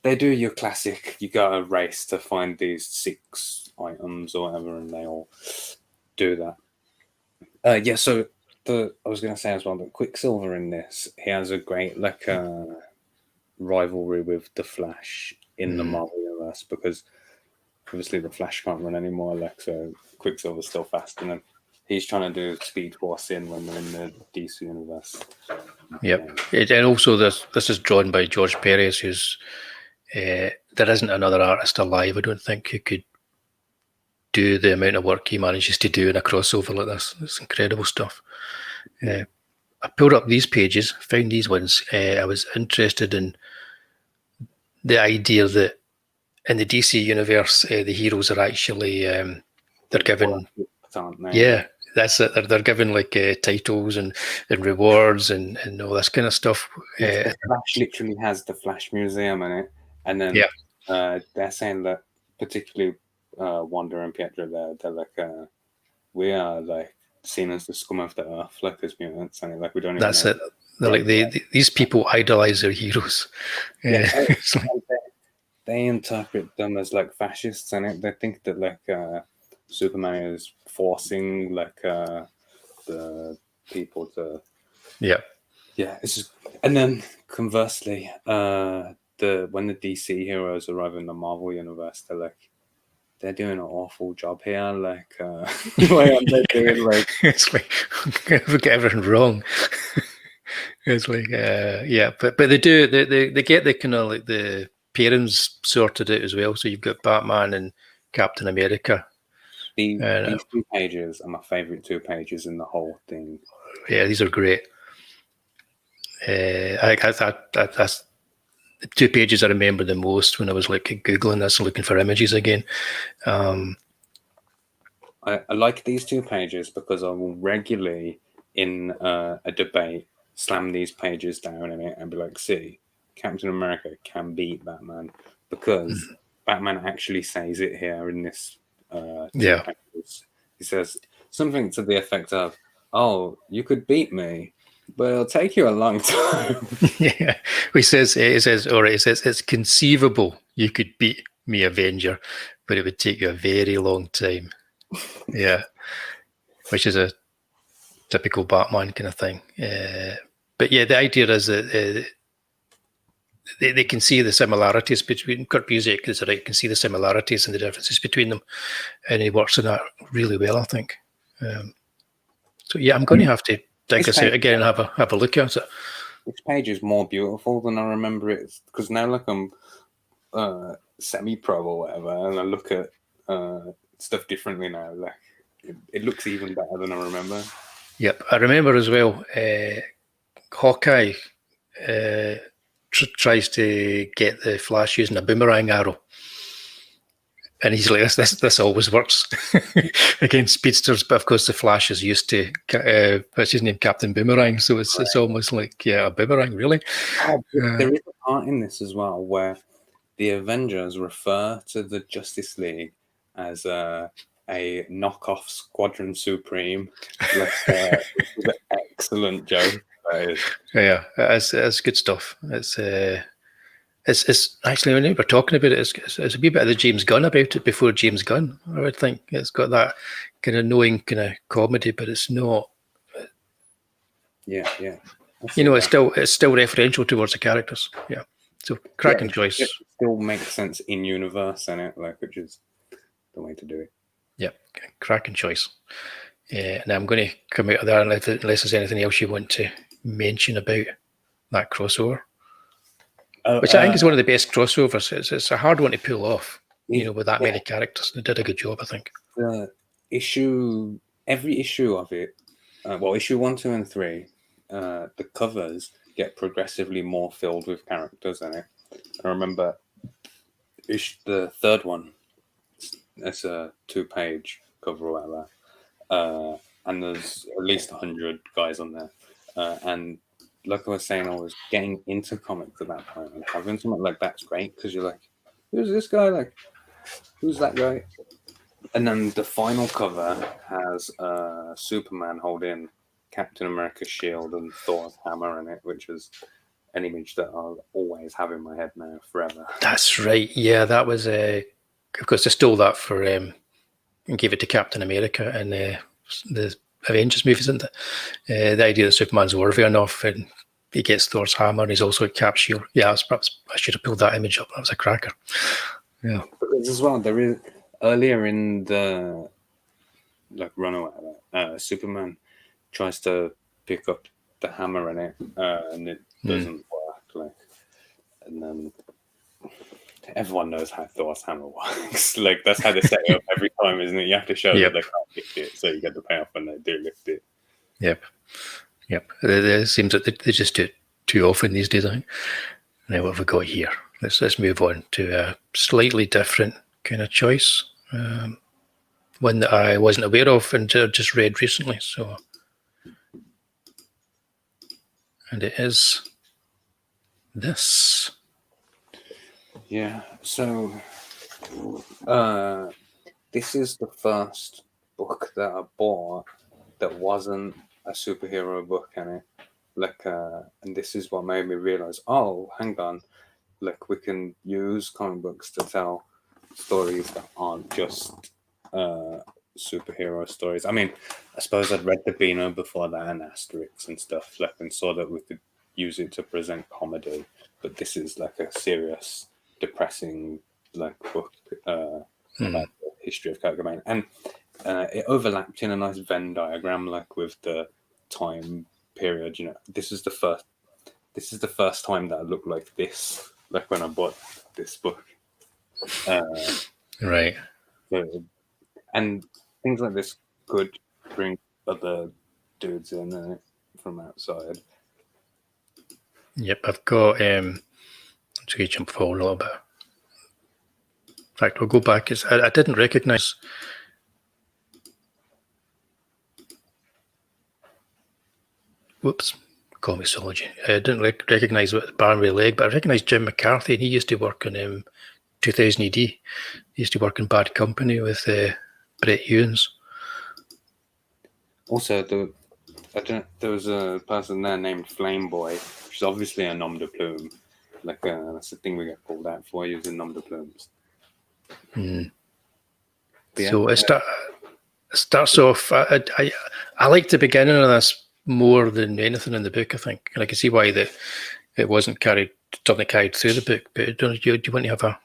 they do your classic, you got a race to find these 6 items or whatever, and they all do that. Yeah, so I was going to say as well that Quicksilver in this, he has a great rivalry with the Flash in the Marvel universe, because obviously the Flash can't run anymore, so Quicksilver's still fast, and then he's trying to do Speed Force in when they're in the DC universe. Yep. And also this is drawn by George Perez, who's there isn't another artist alive, I don't think, who could do the amount of work he manages to do in a crossover like this. It's incredible stuff. I pulled up these pages, found these ones. I was interested in the idea that in the DC universe, the heroes are actually they're given, yeah, that's it. They're given like titles and rewards and all this kind of stuff. The Flash literally has the Flash Museum in it, and then they're saying that particularly Wanda and Pietro, they're like, we are like seen as the scum of the earth, like as mutants, and like we don't. That's it. They're like these people idolize their heroes. Yeah, they interpret them as like fascists, and they think that like Superman is forcing like the people to. Yeah. It's just, and then conversely, when the DC heroes arrive in the Marvel universe, they're doing an awful job here. Like, what are they doing? Like, it's like we get everything wrong. It's like, but they do. They get the kind of like the parents sorted out as well. So you've got Batman and Captain America. These 2 pages are my favorite 2 pages in the whole thing. Yeah, these are great. That's the 2 pages I remember the most when I was like Googling this, looking for images again. I like these 2 pages because I will regularly in a debate slam these pages down in it and be like, see, Captain America can beat Batman, because Batman actually says it here in this 2 pages. He says something to the effect of, oh, you could beat me, but it'll take you a long time. Yeah, it says it's conceivable you could beat me, Avenger, but it would take you a very long time. Yeah, which is a typical Batman kind of thing. But yeah, the idea is that they can see the similarities between Kurt Busiek is right. Can see the similarities and the differences between them, and he works on that really well, I think. So yeah, I'm going to have to dig this out again and have a look at it. This page is more beautiful than I remember it, because now like I'm semi-pro or whatever, and I look at stuff differently now. Like it looks even better than I remember. Yep, I remember as well. Hawkeye tries to get the Flash using a boomerang arrow, and he's like, "This always works against speedsters." But of course, the Flash is used to what's his name, Captain Boomerang. So it's almost like a boomerang, really. There is a part in this as well where the Avengers refer to the Justice League as a knockoff Squadron Supreme. It's an excellent joke. Yeah, it's good stuff. It's actually, when we were talking about it, it's a wee bit of the James Gunn about it before James Gunn. I would think it's got that kind of knowing kind of comedy, but it's not. Yeah. It's still referential towards the characters. Yeah. So cracking choice. It still makes sense in universe, and which is the way to do it. Yeah, cracking choice. And I'm going to come out of there unless there's anything else you want to mention about that crossover, which I think is one of the best crossovers. It's a hard one to pull off, with that many characters. They did a good job, I think. Every issue of it, issue 1, 2, and 3, the covers get progressively more filled with characters in it. I remember the 3rd one, it's a 2-page cover or whatever, and there's at least 100 guys on there. And like I was saying, I was getting into comics at that point, and having something like that's great, because you're like, who's this guy? Like, who's that guy? And then the final cover has Superman holding Captain America's shield and Thor's hammer in it, which is an image that I'll always have in my head now forever. That's right. Yeah, that was of course, I stole that for and gave it to Captain America in the Avengers movies, isn't it? The idea that Superman's worthy enough, and he gets Thor's hammer, and he's also a cap shield. Yeah, perhaps I should have pulled that image up. That was a cracker. Yeah. Because as well, there is earlier in the run or whatever, Superman tries to pick up the hammer in it, and it doesn't work. And then everyone knows how Thor's hammer works. That's how they set it up every time, isn't it? You have to show that they can't lift it, so you get the payoff when they do lift it. Yep. It seems that they just do it too often these days, I think. Now, what have we got here? Let's move on to a slightly different kind of choice. One that I wasn't aware of and just read recently. And it is this. Yeah, so this is the first book that I bought that wasn't a superhero book in it. And this is what made me realize, oh, hang on, we can use comic books to tell stories that aren't just superhero stories. I mean, I suppose I'd read the Beano before that and Asterix and stuff, and saw that we could use it to present comedy, but this is a serious, depressing book about the history of Cocoa, and it overlapped in a nice Venn diagram, with the time period. This is the first time that I looked like this, when I bought this book. Right. And things like this could bring other dudes in from outside. Yep, I've got. I'm just going to jump forward a little bit. In fact, we'll go back. I didn't recognise. Whoops, comicsology. I didn't recognise Barnway Leg, but I recognised Jim McCarthy, and he used to work on 2000 AD. He used to work in Bad Company with Brett Ewins. Also, there was a person there named Flame Boy, which is obviously a nom de plume. That's the thing we get called out for, using nom de plumes. Yeah, so it starts off. I like the beginning of this more than anything in the book, I think, and I can see why it wasn't carried through the book. But do you want to have a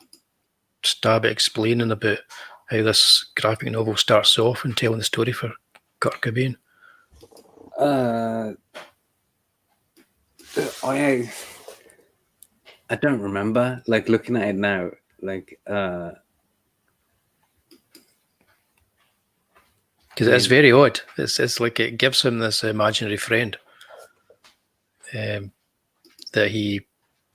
stab at explaining about how this graphic novel starts off and telling the story for Kurt Cobain? I don't remember. Looking at it now, because it's very odd. It's like it gives him this imaginary friend that he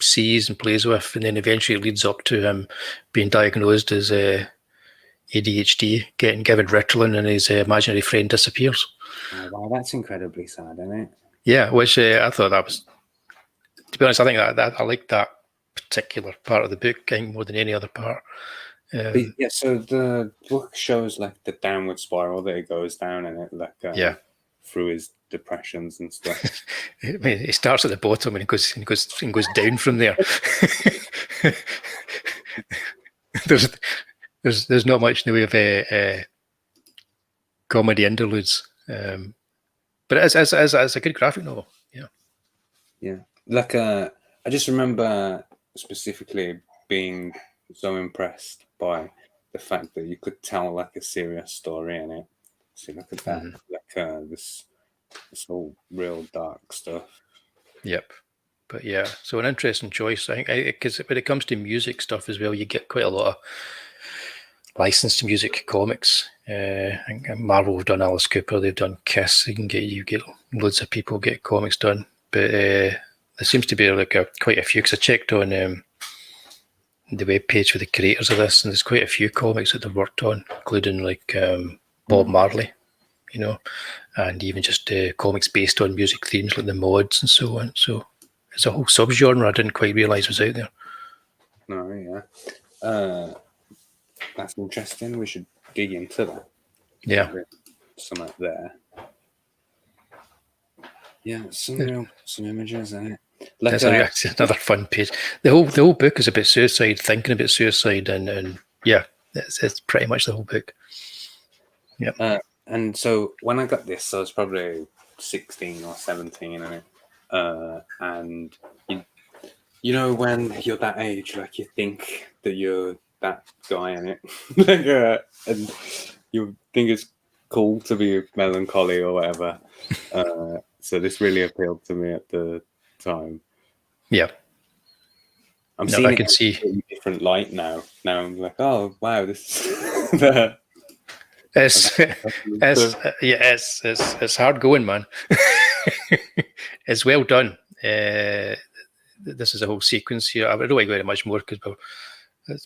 sees and plays with, and then eventually leads up to him being diagnosed as ADHD, getting given Ritalin, and his imaginary friend disappears. Oh, wow, that's incredibly sad, isn't it? Yeah, which I thought that was, to be honest, I think that I like that particular part of the book more than any other part. Yeah, so the book shows the downward spiral that it goes down in it, through his depressions and stuff. I mean, he starts at the bottom and he goes down from there. There's not much in the way of comedy interludes, but it's a good graphic novel. Yeah. I just remember specifically being so impressed by the fact that you could tell a serious story in it. See, look at that, this all real dark stuff. Yep. But yeah, so an interesting choice, I think, because when it comes to music stuff as well, you get quite a lot of licensed music comics. I think Marvel have done Alice Cooper, they've done Kiss. You get loads of people get comics done, but there seems to be quite a few. Because I checked on the web page for the creators of this, and there's quite a few comics that they've worked on, including Bob Marley, and even just comics based on music themes like the Mods and so on. So it's a whole subgenre I didn't quite realise was out there. No, yeah. That's interesting. We should dig into that. Yeah. Some out there. Yeah, some images in it. That's another fun page. The whole book is about suicide, thinking about suicide, and yeah, it's pretty much the whole book. Yep. And so when I got this, I was probably 16 or 17, and you know when you're that age, like you think that you're that guy in it, like, and you think it's cool to be melancholy or whatever. So this really appealed to me at the time. Yeah. I'm No, seeing I it can see. in a different light now. Now I'm like, oh wow, this. It's it's hard going, man. It's well done. This is a whole sequence here. I don't want to go into much more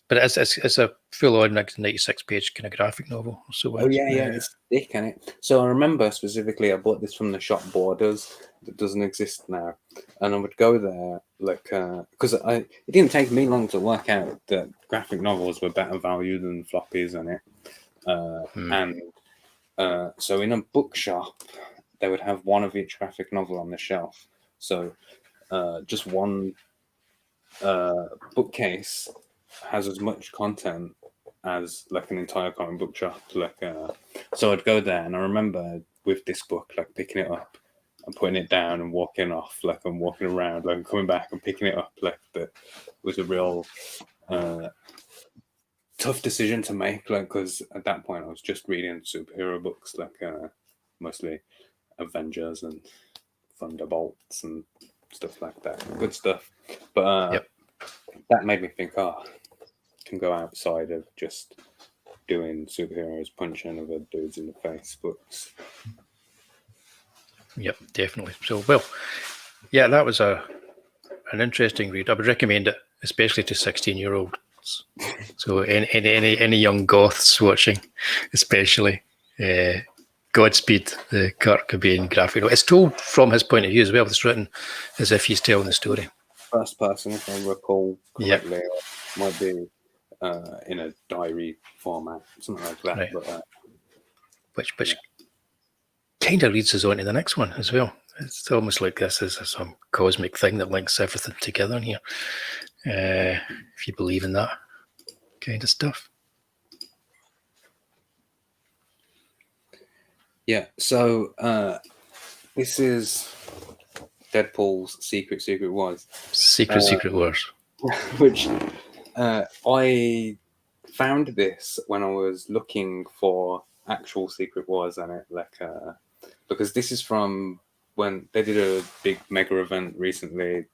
but it's a full-on 96-page kind of graphic novel. So Oh yeah, it's thick, isn't it? So I remember specifically, I bought this from the shop Borders that doesn't exist now, and I would go there like because it didn't take me long to work out that graphic novels were better value than floppies in it, and so in a bookshop they would have one of each graphic novel on the shelf. So just one bookcase has as much content as like an entire comic book shop. Like, so I'd go there, and I remember with this book, like picking it up and putting it down and walking off, like I'm walking around, like coming back and picking it up. Like that was a real tough decision to make. Like, because at that point I was just reading superhero books, like mostly Avengers and Thunderbolts and stuff like that. Good stuff, but that made me think, can go outside of just doing superheroes punching other dudes in the face books. Yep, definitely. So, well, yeah, that was an interesting read. I would recommend it, especially to 16-year-olds. So, any young goths watching, especially, Godspeed, the Kurt Cobain graphic novel. It's told from his point of view as well. It's written as if he's telling the story. First person, if I recall correctly, might be in a diary format, something like that. Right. But, which kind of leads us on to the next one as well. It's almost like this is some cosmic thing that links everything together in here. If you believe in that kind of stuff. Yeah, so this is Deadpool's Secret Wars. Secret Wars. Which I found this when I was looking for actual Secret Wars on it, like because this is from when they did a big mega event recently,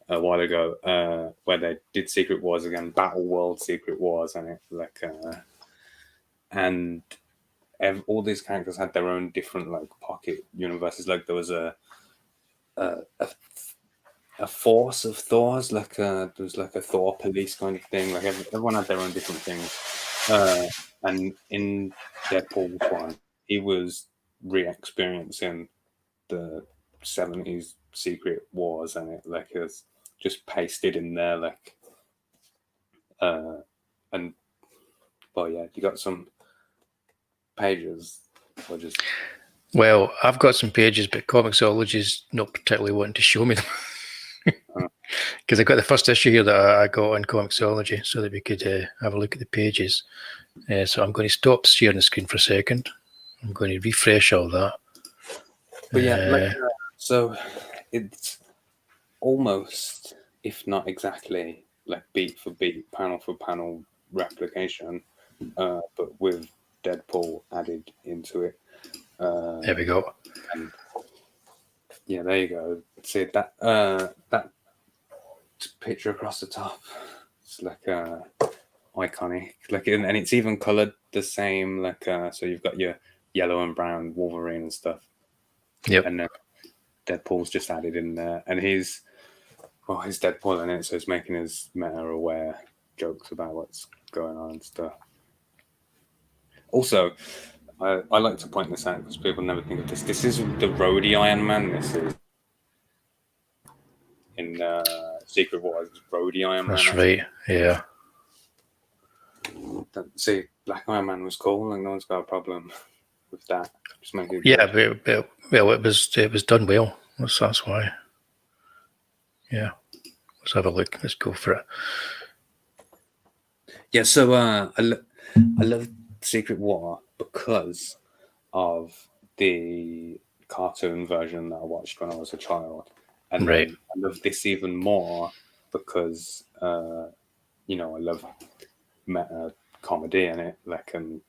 a while ago, where they did Secret Wars again, Battle World Secret Wars on it, like and all these characters had their own different like pocket universes. Like there was a force of Thors, like there was like a Thor police kind of thing. Like everyone had their own different things. And in Deadpool's one, he was re-experiencing the 70s Secret Wars, and it like it's just pasted in there, like and well, yeah, you got some pages or just. Well, I've got some pages, but Comixology's not particularly wanting to show me them. Because I got the first issue here that I got on Comixology so that we could have a look at the pages. So I'm going to stop sharing the screen for a second. I'm going to refresh all that. But yeah, so it's almost, if not exactly, like beat for beat, panel for panel replication, but with Deadpool added into it. There we go. And yeah, there you go. See that that picture across the top. It's like iconic. Like, and it's even colored the same. Like, so you've got your yellow and brown Wolverine and stuff. Yep. And then Deadpool's just added in there, and he's Deadpool in it, so he's making his meta-aware jokes about what's going on and stuff. Also, I like to point this out because people never think of this. This is the roadie Iron Man. This is in Secret Wars. Roadie Iron Man. That's right. Yeah. See, Black Iron Man was cool, and no one's got a problem with that. Just make it. Yeah, well, it was done well. That's why. Yeah. Let's have a look. Let's go for it. Yeah. So I love Secret War, because of the cartoon version that I watched when I was a child, and Right. then I love this even more because you know, I love meta comedy in it, like, and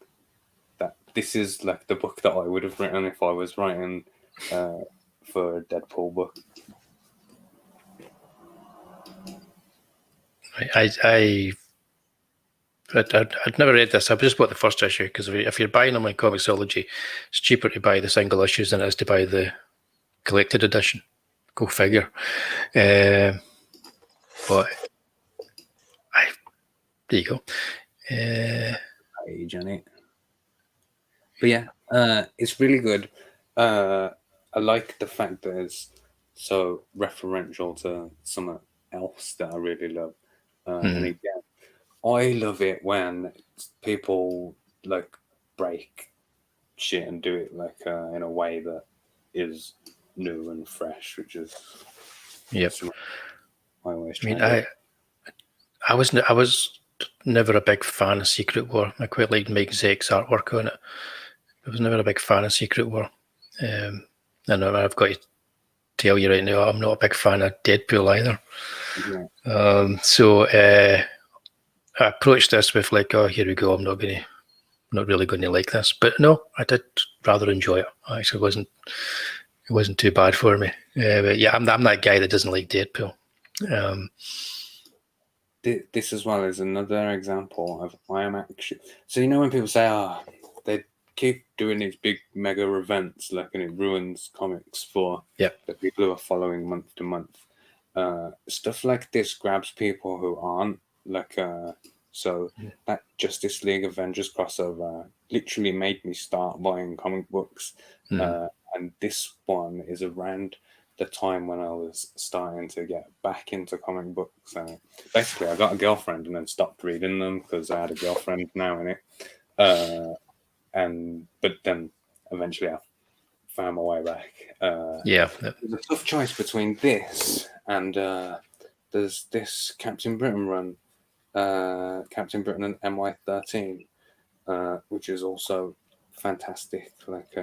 that this is like the book that I would have written if I was writing for a Deadpool book. I'd never read this. I just bought the first issue because if you're buying them on Comixology, it's cheaper to buy the single issues than it is to buy the collected edition. Go figure. But there you go. Page on it. But yeah, it's really good. I like the fact that it's so referential to something else that I really love. And again, I love it when people like break shit and do it like in a way that is new and fresh, which is something I always try. I was never a big fan of Secret War. I quite liked Mike Zeck's artwork on it. I was never a big fan of Secret War. And I've got to tell you right now, I'm not a big fan of Deadpool either. Yeah. So I approached this with like, oh, here we go. I'm not really going to like this. But no, I did rather enjoy it. Actually, it wasn't too bad for me. But yeah, I'm that guy that doesn't like Deadpool. This as well is another example of I am actually. So you know when people say, they keep doing these big mega events, like, and it ruins comics for the people who are following month to month. Stuff like this grabs people who aren't like. So that Justice League Avengers crossover literally made me start buying comic books, and this one is around the time when I was starting to get back into comic books. Basically, I got a girlfriend and then stopped reading them because I had a girlfriend now in it. But then eventually I found my way back. There's a tough choice between this and there's this Captain Britain run, Captain Britain and MI13, which is also fantastic. Like,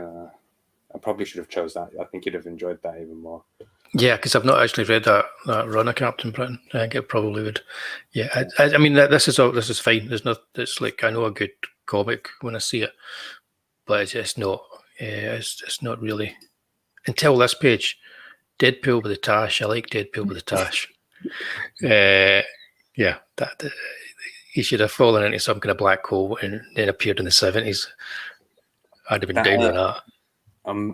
I probably should have chose that. I think you'd have enjoyed that even more. Yeah, because I've not actually read that run of Captain Britain. I think it probably would. Yeah, I mean this is fine. It's like, I know a good comic when I see it, but it's just not. It's not really until this page. Deadpool with a tash. I like Deadpool with a tash. That he should have fallen into some kind of black hole and then appeared in the 70s. I'd have been down with that.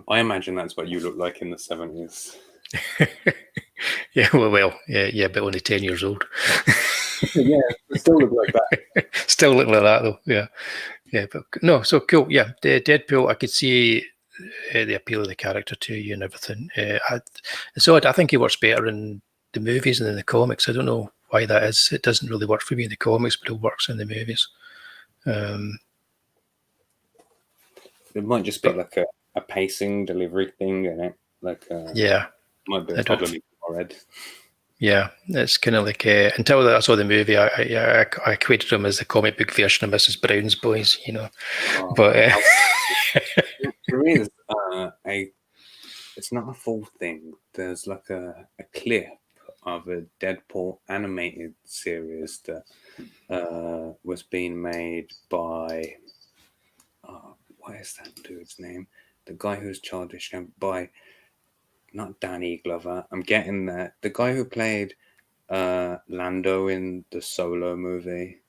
I imagine that's what you look like in the 70s. Yeah, but only 10 years old. Yeah, still look like that. Still look like that though. Yeah, but no, so cool. Yeah, the Deadpool, I could see the appeal of the character to you and everything. It's odd. I think he works better in the movies than in the comics. I don't know why that is. It doesn't really work for me in the comics, but it works in the movies. It might just be like a pacing delivery thing in it. Like, might be a problem in my head. Yeah, it's kind of like until I saw the movie, I equated him as the comic book version of Mrs. Brown's Boys, you know. But there is it's not a full thing. There's like a clip of a Deadpool animated series that was being made by what is that dude's name? The guy who's Childish by. Not Danny Glover. I'm getting there. The guy who played Lando in the Solo movie.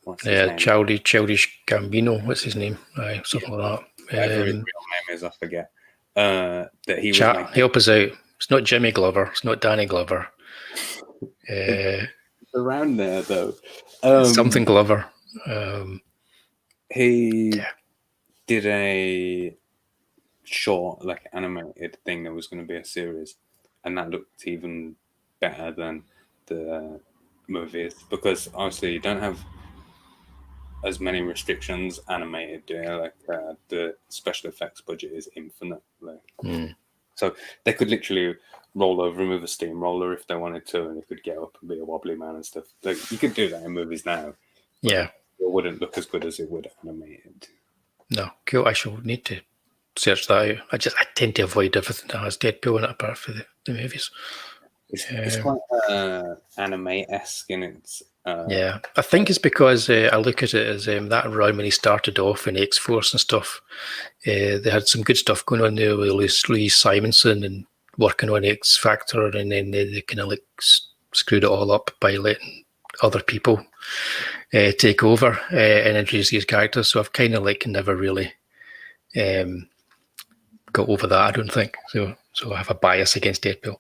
What's his name? Childish Gambino. What's his name? Something like that. Whatever his real name is, I forget. That he was. Help us out. It's not Jimmy Glover. It's not Danny Glover. It's around there though. Something Glover. He did a short, like, animated thing that was going to be a series, and that looked even better than the movies because obviously you don't have as many restrictions animated, do you? Like, the special effects budget is infinite, like, so they could literally roll over and move a steamroller if they wanted to, and it could get up and be a wobbly man and stuff. Like, you could do that in movies now. Yeah, it wouldn't look as good as it would animated. No, cool. I shall need to search that out. I tend to avoid everything that has Deadpool in it, apart from the movies. It's quite anime-esque in its. Yeah, I think it's because I look at it as that run when he started off in X-Force and stuff. They had some good stuff going on there with Lee Simonson and working on X Factor, and then they kind of like screwed it all up by letting other people take over and introduce these characters. So I've kind of like never really got over that, I don't think. So I have a bias against Deadpool.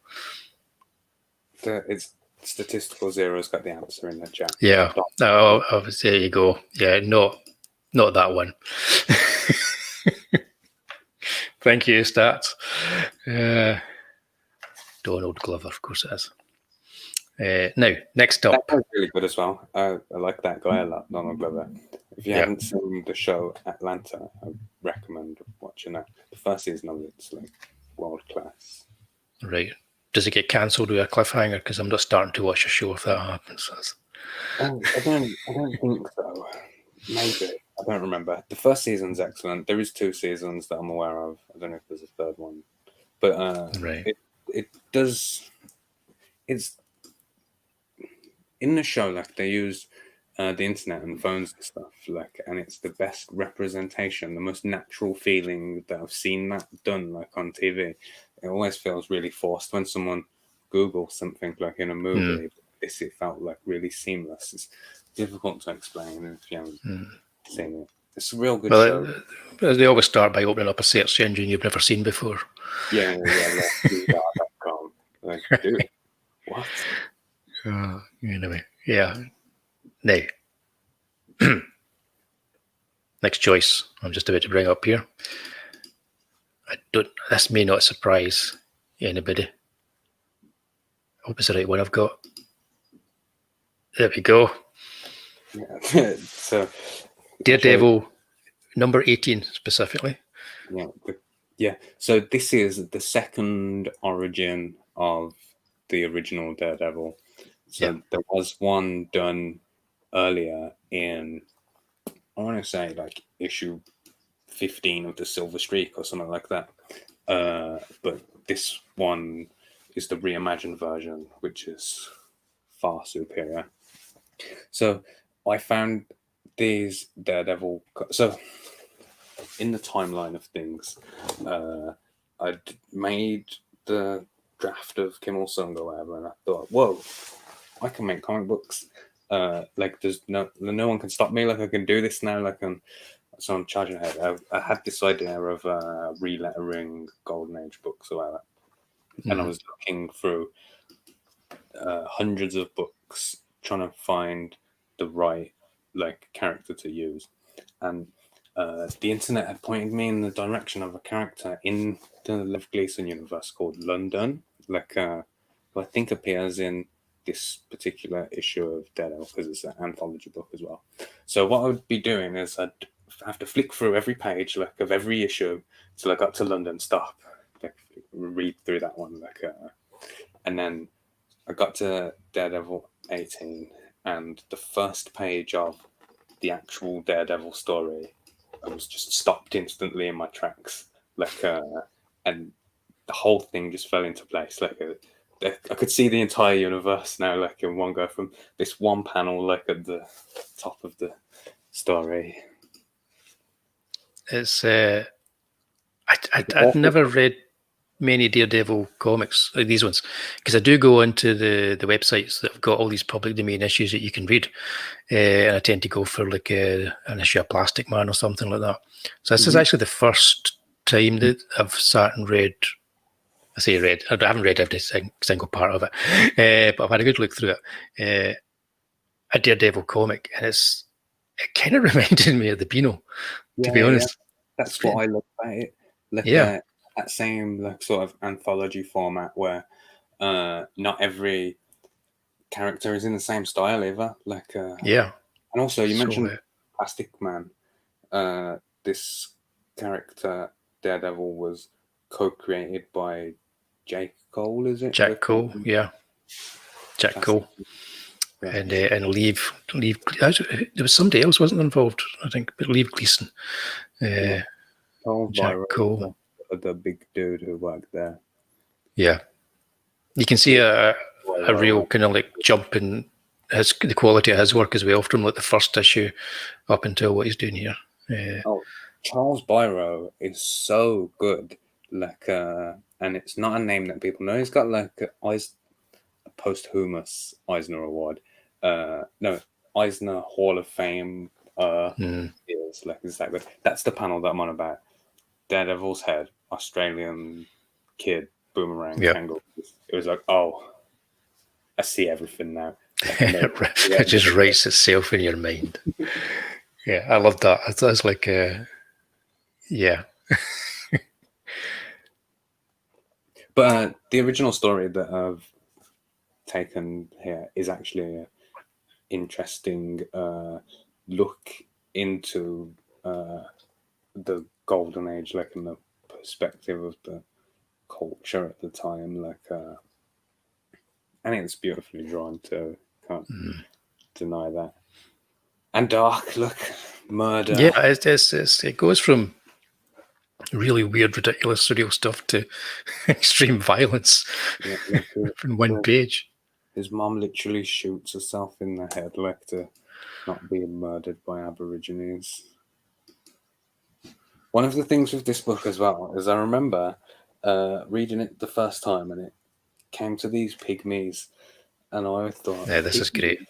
It's Statistical Zero's got the answer in the chat. Yeah. Oh, there you go. Yeah, not that one. Thank you, Stats. Donald Glover, of course it is. Now, next up. That was really good as well. I like that guy a lot, Donald Glover. If you haven't seen the show Atlanta, I recommend watching that. The first season of it's like world class. Right. Does it get cancelled with a cliffhanger? Because I'm not starting to watch a show if that happens. I don't think so. Maybe. I don't remember. The first season's excellent. There is 2 seasons that I'm aware of. I don't know if there's a third one. But right. It does. It's in the show, like they use the internet and phones and stuff, like, and it's the best representation, the most natural feeling that I've seen that done, like on TV. It always feels really forced when someone Googles something like in a movie. It felt like really seamless. It's difficult to explain if you haven't seen it. It's a real good show. They always start by opening up a search engine you've never seen before. Yeah, like, dude, what? Anyway, yeah. Now, next choice I'm just about to bring up here. This may not surprise anybody. I hope it's the right one I've got. There we go. Yeah. So, Daredevil number 18 specifically. Yeah. So this is the second origin of the original Daredevil. So there was one done earlier in, I want to say like issue 15 of the Silver Streak or something like that. But this one is the reimagined version, which is far superior. So I found these Daredevil. So in the timeline of things, I'd made the draft of Kim Il-sung or whatever, and I thought, whoa, I can make comic books. Like there's no one can stop me. Like I can do this now. So I'm charging ahead. I had this idea of relettering Golden Age books or whatever, and I was looking through hundreds of books trying to find the right like character to use, and the internet had pointed me in the direction of a character in the Lev Gleason universe called London, like who I think appears in this particular issue of Daredevil because it's an anthology book as well. So what I would be doing is I'd have to flick through every page like of every issue till I got to London, stop, like read through that one, like and then I got to Daredevil 18, and the first page of the actual Daredevil story, I was just stopped instantly in my tracks, like, and the whole thing just fell into place. Like, I could see the entire universe now, like in one go from this one panel, like at the top of the story. It's I'd never read many Daredevil comics like these ones, because I do go into the websites that have got all these public domain issues that you can read, and I tend to go for like an issue of Plastic Man or something like that. So this is actually the first time that I've sat and read. I say read. I haven't read every single part of it, but I've had a good look through it. A Daredevil comic, and it kind of reminded me of the Beano, to be honest. Yeah. That's what I love about it. Like, that same like sort of anthology format where not every character is in the same style either. Like, and also you mentioned Plastic Man. This character Daredevil was co-created by Jake Cole, is it? Jack Cole, yeah. Jack Cole. and leave. There was somebody else wasn't involved, I think, but leave Gleason. Jack Cole, the big dude who worked there. Yeah, you can see a real kind of like jump in the quality of his work as well, from like the first issue up until what he's doing here. Charles Biro is so good, like, and it's not a name that people know. He's got like a posthumous Eisner Award, no, Eisner Hall of Fame. Is like exactly that's the panel that I'm on about. Daredevil's head, Australian kid, boomerang, tangle. It was like, oh, I see everything now. It just writes itself in your mind. Yeah, I love that. It's like, yeah. But the original story that I've taken here is actually an interesting look into the golden age, like in the perspective of the culture at the time, like I think it's beautifully drawn too. Can't deny that. And dark, look, murder. Yeah, it goes from really weird, ridiculous, surreal stuff to extreme violence from one page. His mom literally shoots herself in the head, like, to not being murdered by Aborigines. One of the things with this book as well is I remember reading it the first time, and it came to these pygmies, and I thought, yeah, this is great.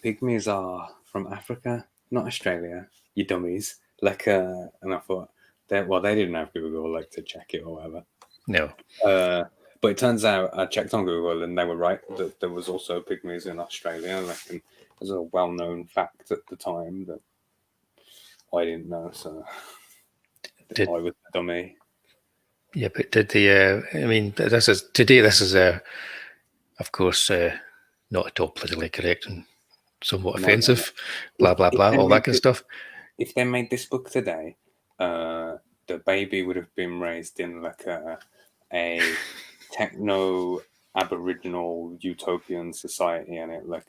Pygmies are from Africa, not Australia, you dummies. Like, and I thought, they didn't have Google, like, to check it or whatever. No. But it turns out I checked on Google and they were right that there was also pygmies in Australia. Like, and it was a well-known fact at the time that I didn't know, so I was a dummy. Yeah, but did the? I mean, this is of course, not at all politically correct and somewhat offensive. Blah blah blah, all that good stuff. If they made this book today, the baby would have been raised in like a techno Aboriginal utopian society, and it like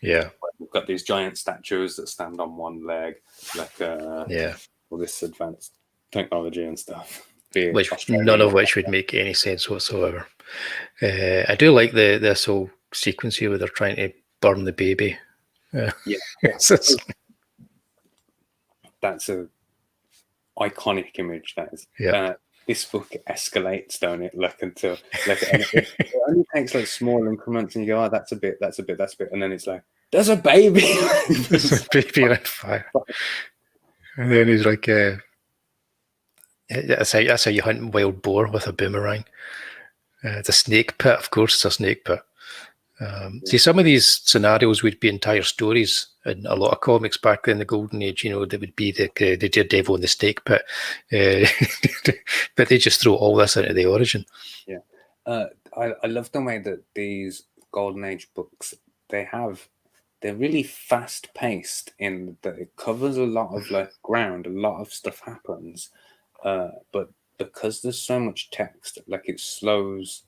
we've got these giant statues that stand on one leg, like all this advanced technology and stuff. None of which would make any sense whatsoever. I do like this whole sequence here where they're trying to burn the baby. That's a iconic image. That is. This book escalates, don't it? Like, until like it only takes like small increments, and you go, "Oh, that's a bit," and then it's like, "There's a baby, there's a baby on fire," and then he's like, "That's how you hunt wild boar with a boomerang." It's a snake pit, of course. It's a snake pit. See, some of these scenarios would be entire stories in a lot of comics back in the golden age. You know, there would be the daredevil in the snake pit, but they just throw all this into the origin. Yeah, I love the way that these golden age books they're really fast paced in that it covers a lot of like ground, a lot of stuff happens, but because there's so much text, like it slows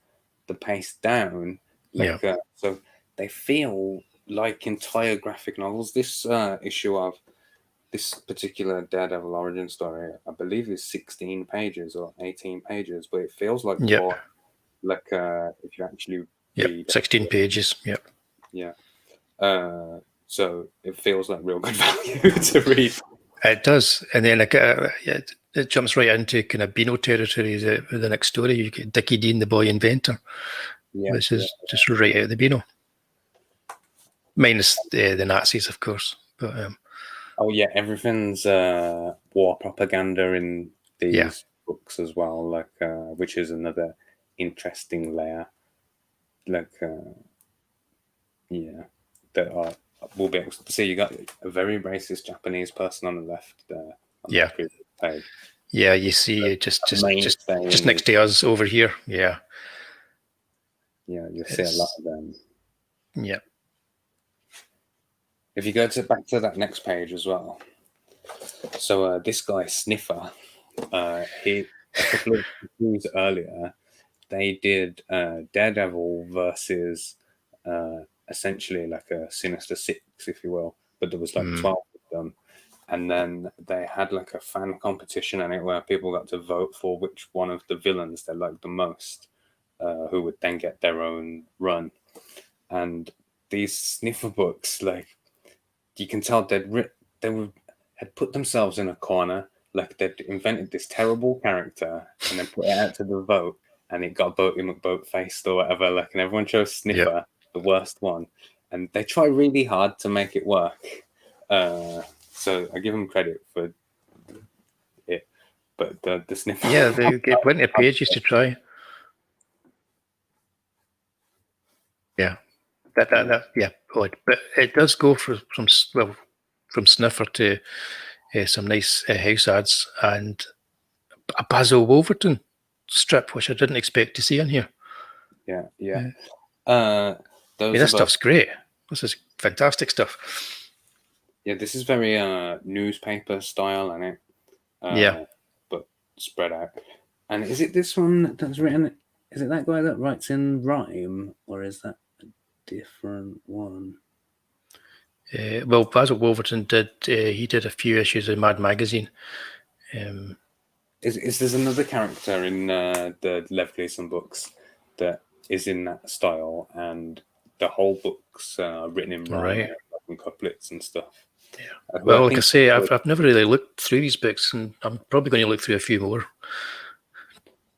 the pace down. Like, so they feel like entire graphic novels. This issue of this particular Daredevil origin story, I believe, is 16 pages or 18 pages, but it feels like more like if you actually read 16 pages. Yeah. So it feels like real good value to read. It does, and then it jumps right into kind of Beano territory. The next story, you get Dickie Dean, the boy inventor. Which is just right out of the Beano. Minus the Nazis, of course. But everything's war propaganda in these books as well, like which is another interesting layer. Like, that we'll be able to see. You got a very racist Japanese person on the left there. On the previous page. Yeah, you see just next to us over here. Yeah. Yeah, you'll see a lot of them. Yeah. If you go back to that next page as well. So this guy Sniffer, a couple of years earlier, they did Daredevil versus essentially like a Sinister Six, if you will, but there was like 12 of them. And then they had like a fan competition in it where people got to vote for which one of the villains they liked the most, who would then get their own run. And these sniffer books, like, you can tell had put themselves in a corner, like they'd invented this terrible character and then put it out to the vote, and it got Boaty McBoatfaced or whatever, like, and everyone chose Sniffer, the worst one, and they try really hard to make it work. So I give them credit for it, but the Sniffer, they get plenty of pages to try. Yeah, odd, but it does go from Sniffer to some nice house ads and a Basil Wolverton strip, which I didn't expect to see in here. Yeah. This stuff's great. This is fantastic stuff. Yeah, this is very newspaper style, isn't it? But spread out. And is it this one that's written? Is it that guy that writes in rhyme, or is that a different one? Well, Basil Wolverton did a few issues of Mad Magazine. Is there's another character in the Lev Gleason books that is in that style, and the whole book's written in rhyme, and couplets and stuff. Yeah. Well, like I say, I've never really looked through these books, and I'm probably going to look through a few more.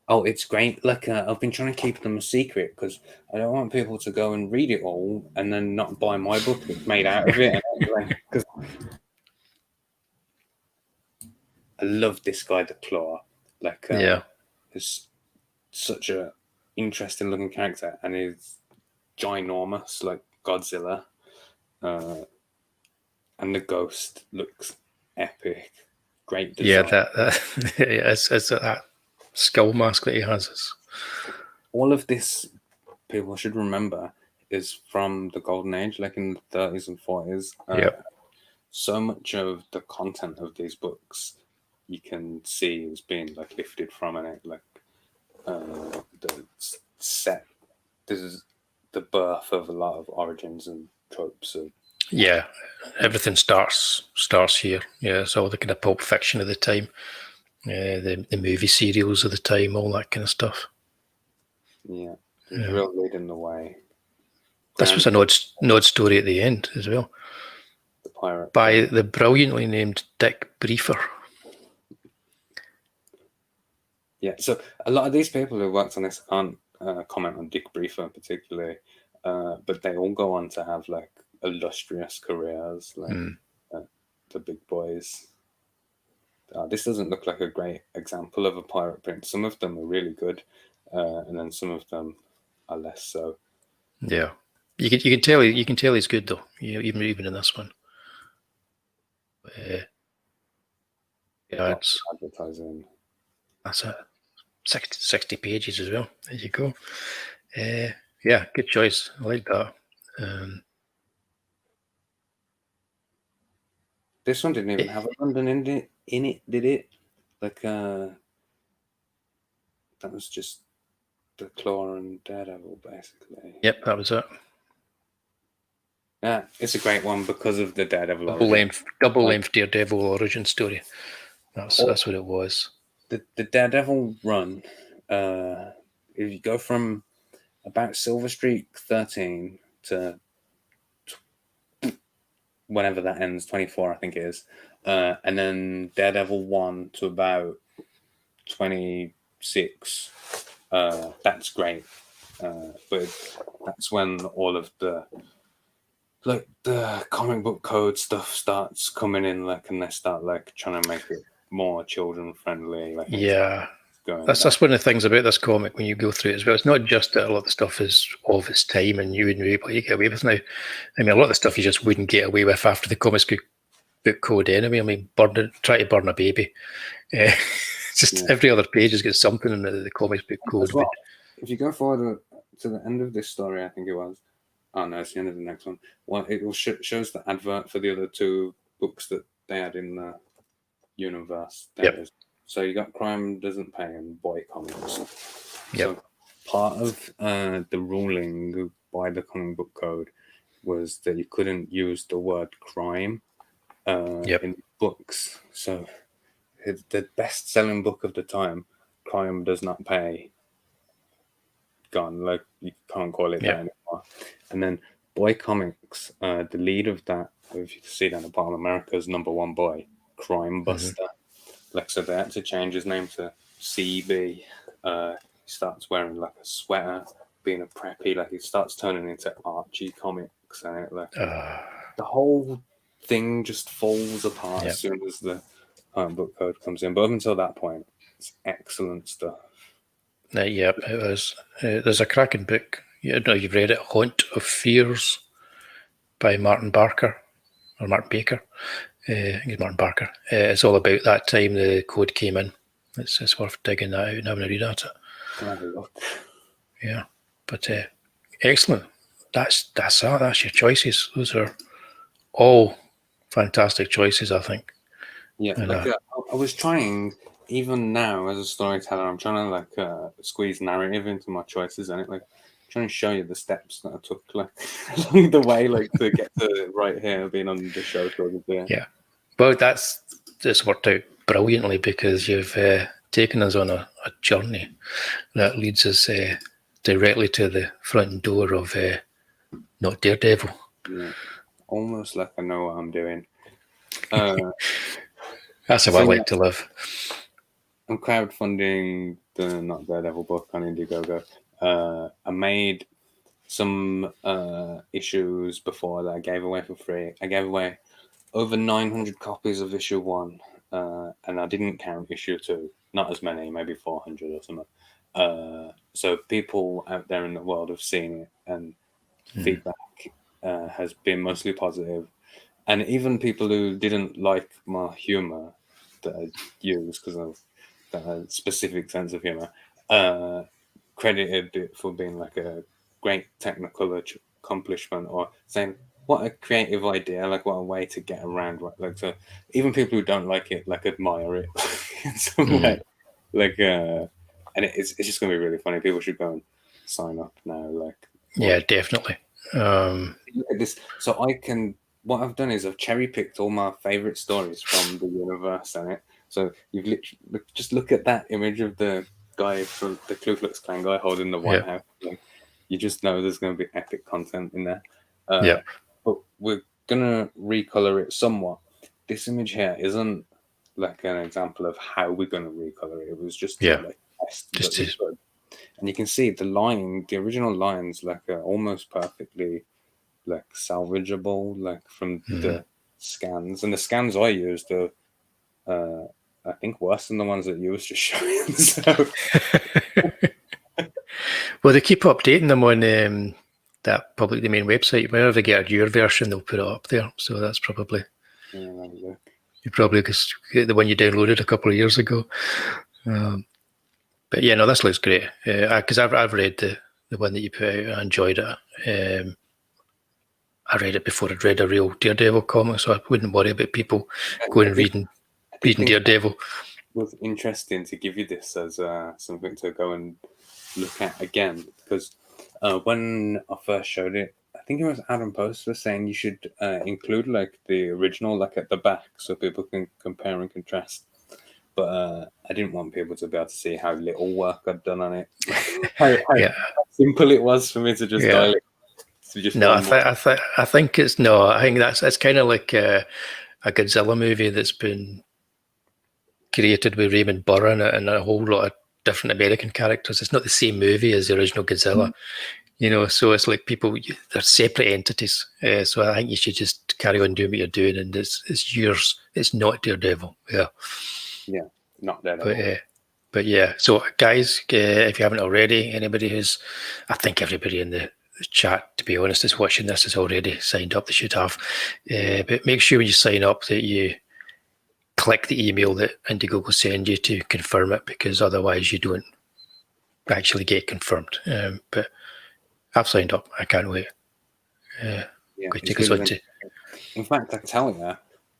Oh, it's great. Like, I've been trying to keep them a secret because I don't want people to go and read it all and then not buy my book that's made out of it. Because I love this guy, the Claw. Like, he's such a interesting looking character, and he's ginormous, like Godzilla. And the Ghost looks epic. Great design. Yeah, it's that skull mask that he has. All of this, people should remember, is from the Golden Age, like in the 30s and 40s. So much of the content of these books you can see is being like lifted from it. Like the set, this is the birth of a lot of origins and tropes of. Yeah, everything starts here. Yeah, it's all the kind of pulp fiction of the time, the movie serials of the time, all that kind of stuff. Yeah, it's real leading the way. This was an odd story at the end as well. The pirate by the brilliantly named Dick Briefer. Yeah, so a lot of these people who worked on this can't comment on Dick Briefer particularly, but they all go on to have like illustrious careers, like the big boys. This doesn't look like a great example of a pirate print. Some of them are really good, and then some of them are less so. Yeah, you can tell he's good though. Even in this one. It's advertising. That's it. 60 pages as well. There you go. Yeah, good choice. I like that. This one didn't even have a London in it, did it? Like, that was just the Claw and Daredevil, basically. Yep, that was it. Yeah, it's a great one because of the Daredevil double length Daredevil origin story. That's what it was. The Daredevil run, if you go from about Silver Streak 13 to whenever that ends, 24, I think it is, and then Daredevil 1 to about 26, that's great. But that's when all of the comic book code stuff starts coming in, like, and they start like trying to make it more children friendly. Like, yeah, that's one of the things about this comic when you go through it as well. It's not just that a lot of the stuff is of its time and you wouldn't be able to get away with now. I mean, a lot of the stuff you just wouldn't get away with after the comics book code anyway. I mean, try to burn a baby. Every other page has got something in the comics book code. Well, if you go forward to the end of this story, I think it was. Oh no, it's the end of the next one. Well, it will shows the advert for the other two books that they had in the universe. Yep. So you got Crime Doesn't Pay and Boy Comics. Yep. So part of the ruling by the comic book code was that you couldn't use the word crime in books. So the best-selling book of the time, Crime Does Not Pay, gone. Like, you can't call it that anymore. And then Boy Comics, the lead of that, if you can see down the bottom, America's #1 boy, Crime Buster. Like, so they had to change his name to CB. He starts wearing like a sweater, being a preppy. Like, he starts turning into Archie comics, and it, like the whole thing just falls apart as soon as the book code comes in. But up until that point, it's excellent stuff. It was. There's a cracking book. You know, you've read it, Haunt of Fears, by Martin Barker or Martin Baker. I think it's Martin Barker. It's all about that time the code came in. It's worth digging that out and having a read at it. I'll have a look. Yeah, but excellent. That's your choices. Those are all fantastic choices, I think. Yeah, and, like I was trying, even now as a storyteller, I'm trying to like squeeze narrative into my choices, and like trying to show you the steps that I took, like along the way, like to get to right here, being on the show. Yeah, well, that's worked out brilliantly, because you've taken us on a journey that leads us directly to the front door of not Daredevil. Yeah, almost like I know what I'm doing. That's how I like to live. I'm crowdfunding the Not Daredevil book on Indiegogo. I made some issues before that I gave away for free. I gave away over 900 copies of issue 1, and I didn't count issue 2. Not as many, maybe 400 or something. So people out there in the world have seen it, and feedback has been mostly positive. And even people who didn't like my humour that I use because of that specific sense of humour, credited it for being like a great technical accomplishment, or saying what a creative idea, like what a way to get around. Like, so even people who don't like it, like, admire it in some way. Like, and it's just going to be really funny. People should go and sign up now. Like, yeah, definitely. Look at this. So what I've done is I've cherry picked all my favorite stories from the universe in it. So you've literally just look at that image of the guy from the Ku Klux Klan guy holding the White House. Like, you just know there's going to be epic content in there. But we're gonna recolor it somewhat. This image here isn't like an example of how we're gonna recolor it. It was just like test that we could. And you can see the original lines, like, are almost perfectly like salvageable, like from the scans. And the scans I used are, I think, worse than the ones that you was just showing. So. Well, they keep updating them on that public domain website. Whenever they get a newer version, they'll put it up there. So that's probably you probably get the one you downloaded a couple of years ago. But yeah, no, this looks great. Because I've read the one that you put out. I enjoyed it. I read it before I'd read a real Daredevil comic, so I wouldn't worry about people going and reading Daredevil. It was interesting to give you this as something to go and look at again, because when I first showed it, I think it was Adam Post was saying you should include like the original, like, at the back, so people can compare and contrast. But I didn't want people to be able to see how little work I'd done on it, how simple it was for me to just dial it. I think that's kind of like a Godzilla movie that's been created with Raymond Burr in it and a whole lot of different American characters. It's not the same movie as the original Godzilla, so it's like they're separate entities. So I think you should just carry on doing what you're doing, and it's yours. It's not Daredevil. Yeah, not Daredevil. But yeah, so guys, if you haven't already, I think everybody in the chat, to be honest, is watching this, is already signed up. They should have. But make sure when you sign up that you click the email that Indiegogo will send you to confirm it, because otherwise you don't actually get confirmed. But I've signed up. I can't wait. Take us on to. In fact, I can tell you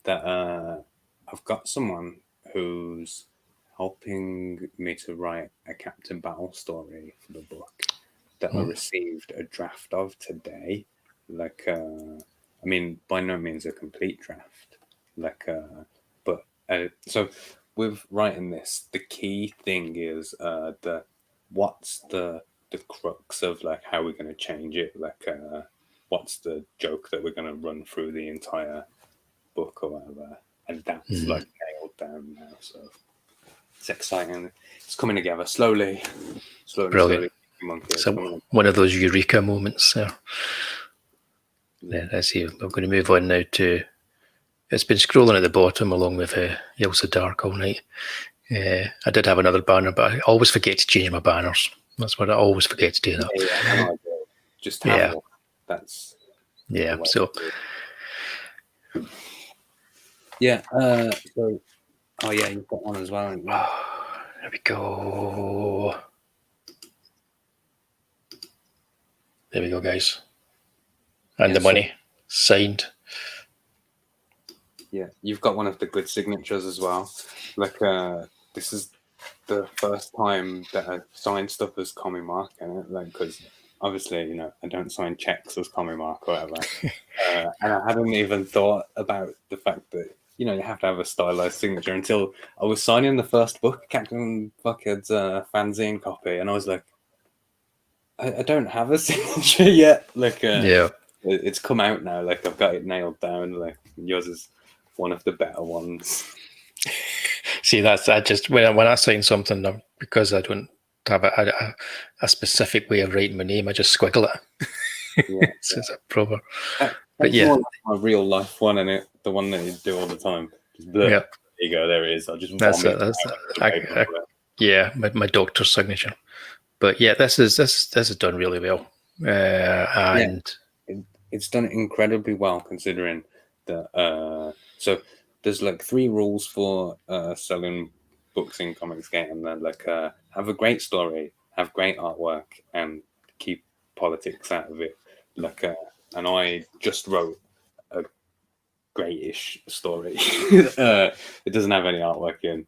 that I've got someone who's helping me to write a Captain Battle story for the book that I received a draft of today. Like, I mean, by no means a complete draft. Like, but so with writing this, the key thing is what's the crux of like how we're going to change it. Like, what's the joke that we're going to run through the entire book or whatever, and that's like nailed down now. So it's exciting. It's coming together slowly. Brilliant. Monkey, So one of those eureka moments there. Yeah, I see. I'm going to move on now to. It's been scrolling at the bottom along with Yelsa Dark all night. I did have another banner, but I always forget to change my banners. That's what I always forget to do. That. Yeah, just Hazle. That's So. Yeah. So. Oh yeah, you've got one as well. Haven't you? There we go. There we go, guys. And the money signed. Yeah, you've got one of the good signatures as well. Like, this is the first time that I signed stuff as Commie Mark in it. Like, because obviously, you know, I don't sign checks as Commie Mark or whatever. And I hadn't even thought about the fact that, you know, you have to have a stylized signature until I was signing the first book, Captain Buckhead's fanzine copy, and I was like, I don't have a signature yet. Like, it's come out now. Like, I've got it nailed down. Like, yours is one of the better ones. See, I just when I sign something, because I don't have a specific way of writing my name, I just squiggle it. Yeah, it's a proper. But yeah, more like my real life one, and it the one that you do all the time. Just there you go. There it is. I'll just vomit my doctor's signature. But yeah, this is done really well, and it's done incredibly well considering that. So there's like 3 rules for selling books in Comics Gate, and then like have a great story, have great artwork, and keep politics out of it. Like, and I just wrote a great-ish story. It doesn't have any artwork in,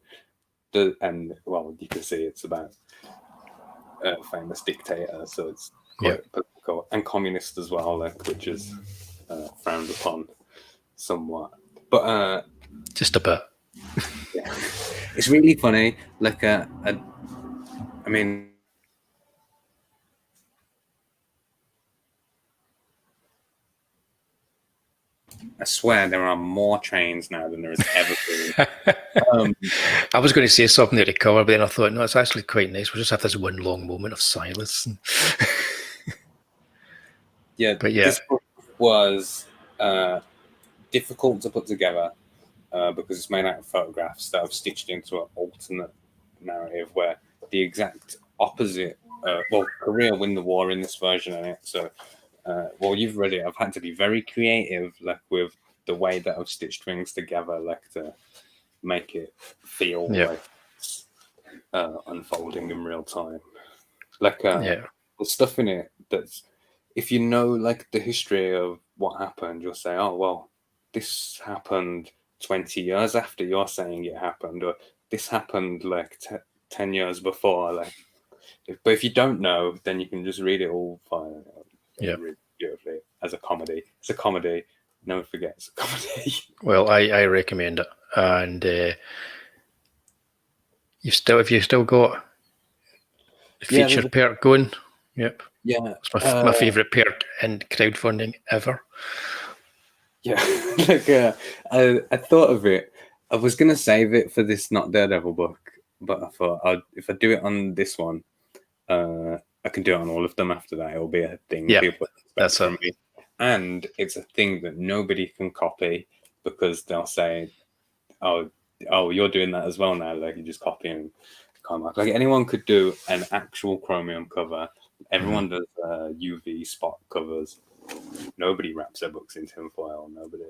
and well, you can see it's about a famous dictator, so it's quite political and communist as well, like, which is frowned upon somewhat. But just a bit. Yeah, it's really funny. Like, I mean. I swear there are more trains now than there has ever been. I was going to say something to cover, but then I thought, no, it's actually quite nice. We'll just have this one long moment of silence. This book was difficult to put together because it's made out of photographs that I've stitched into an alternate narrative where the exact opposite. Korea win the war in this version in it, so. You've read it. I've had to be very creative, like with the way that I've stitched things together, like to make it feel like it's unfolding in real time. Like, the stuff in it that's, if you know, like the history of what happened, you'll say, "Oh, well, this happened 20 years after you're saying it happened," or "This happened like 10 years before." Like, but if you don't know, then you can just read it all fine. Really beautifully as a comedy. It's a comedy. No one forgets a comedy. Well, I recommend it, and if you still got the feature perk going. Yep. Yeah, it's my favorite perk in crowdfunding ever. Yeah, like I thought of it. I was gonna save it for this Not Daredevil book, but I thought if I do it on this one, I can do it on all of them after that. It'll be a thing. Yeah, that's from me. And it's a thing that nobody can copy because they'll say, oh, you're doing that as well now. Like, you just copy and Like, anyone could do an actual chromium cover. Everyone does UV spot covers. Nobody wraps their books in tinfoil. Nobody.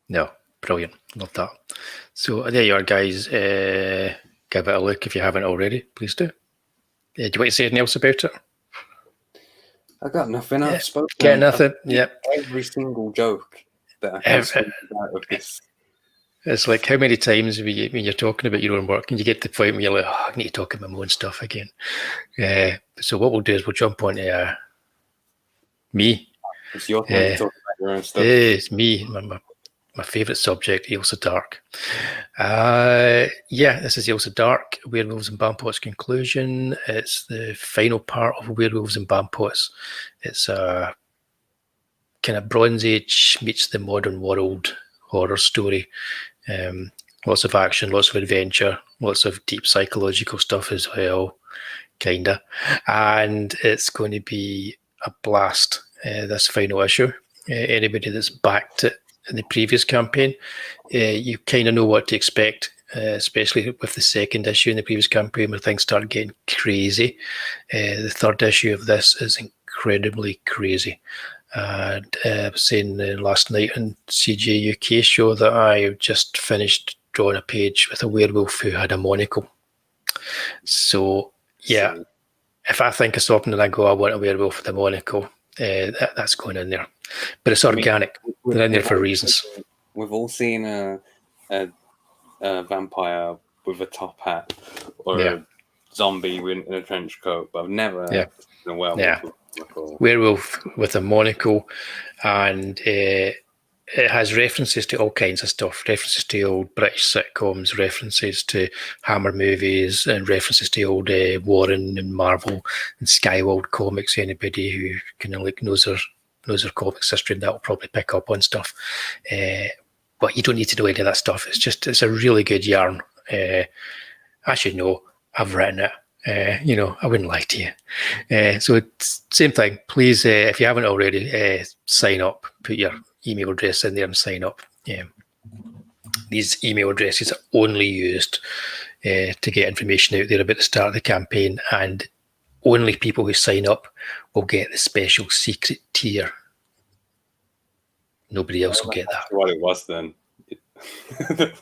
No, brilliant. Love that. So there you are, guys. Give it a look if you haven't already. Please do. Do you want to say anything else about it? I got nothing. I've spoken. Get nothing. Every single joke that I have spoken out of this. It's like, how many times when you're talking about your own work and you get to the point where you're like, I need to talk about my own stuff again. So what we'll do is we'll jump on to me. It's your turn to talk about your own stuff. It's me, my favourite subject, Ales of Dark. This is Ales of Dark, Werewolves and Bampot's conclusion. It's the final part of Werewolves and Bampots. It's a kind of Bronze Age meets the modern world horror story. Lots of action, lots of adventure, lots of deep psychological stuff as well, kinda. And it's going to be a blast, this final issue. Anybody that's backed it in the previous campaign, you kind of know what to expect, especially with the second issue in the previous campaign where things start getting crazy. The third issue of this is incredibly crazy. And I was saying last night on CJ UK show that I just finished drawing a page with a werewolf who had a monocle. So, yeah, if I think of something and I go, I want a werewolf with a monocle, that's going in there. But it's organic. They're in there for reasons. We've all seen a vampire with a top hat or a zombie in a trench coat, but I've never seen a werewolf with a monocle. Werewolf with a monocle, and it has references to all kinds of stuff, references to old British sitcoms, references to Hammer movies, and references to old Warren and Marvel and Skyworld comics. Anybody who kind of like knows their comics history, and that will probably pick up on stuff. But you don't need to know any of that stuff. It's a really good yarn. I should know. I've written it. I wouldn't lie to you. So it's same thing. Please, if you haven't already, sign up. Put your email address in there and sign up. These email addresses are only used to get information out there about the start of the campaign, and only people who sign up will get the special secret tier. Nobody else will get that. What it was then?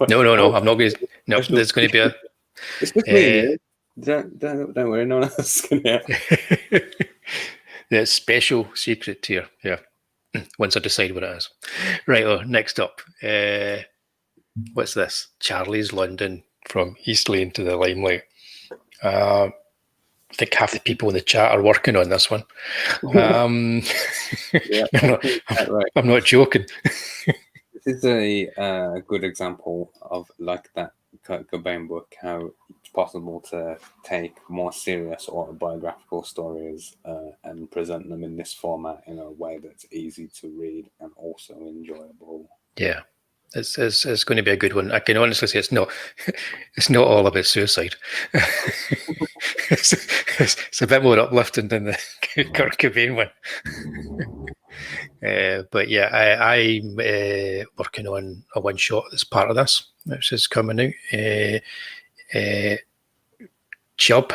No. I'm not going to. No, there's going to be a. It's just me. Don't worry, no one else can hear. The special secret tier. Yeah. Once I decide what it is. Right. Next up. What's this? Charlie's London from East Lane to the Limelight. I think half the people in the chat are working on this one. I'm not joking. This is a good example of like that Kurt Cobain book, how it's possible to take more serious autobiographical stories and present them in this format in a way that's easy to read and also enjoyable. Yeah. It's going to be a good one. I can honestly say it's not all about suicide. it's a bit more uplifting than the Kurt Cobain one. But yeah, I'm working on a one shot that's part of this, which is coming out. Chubb,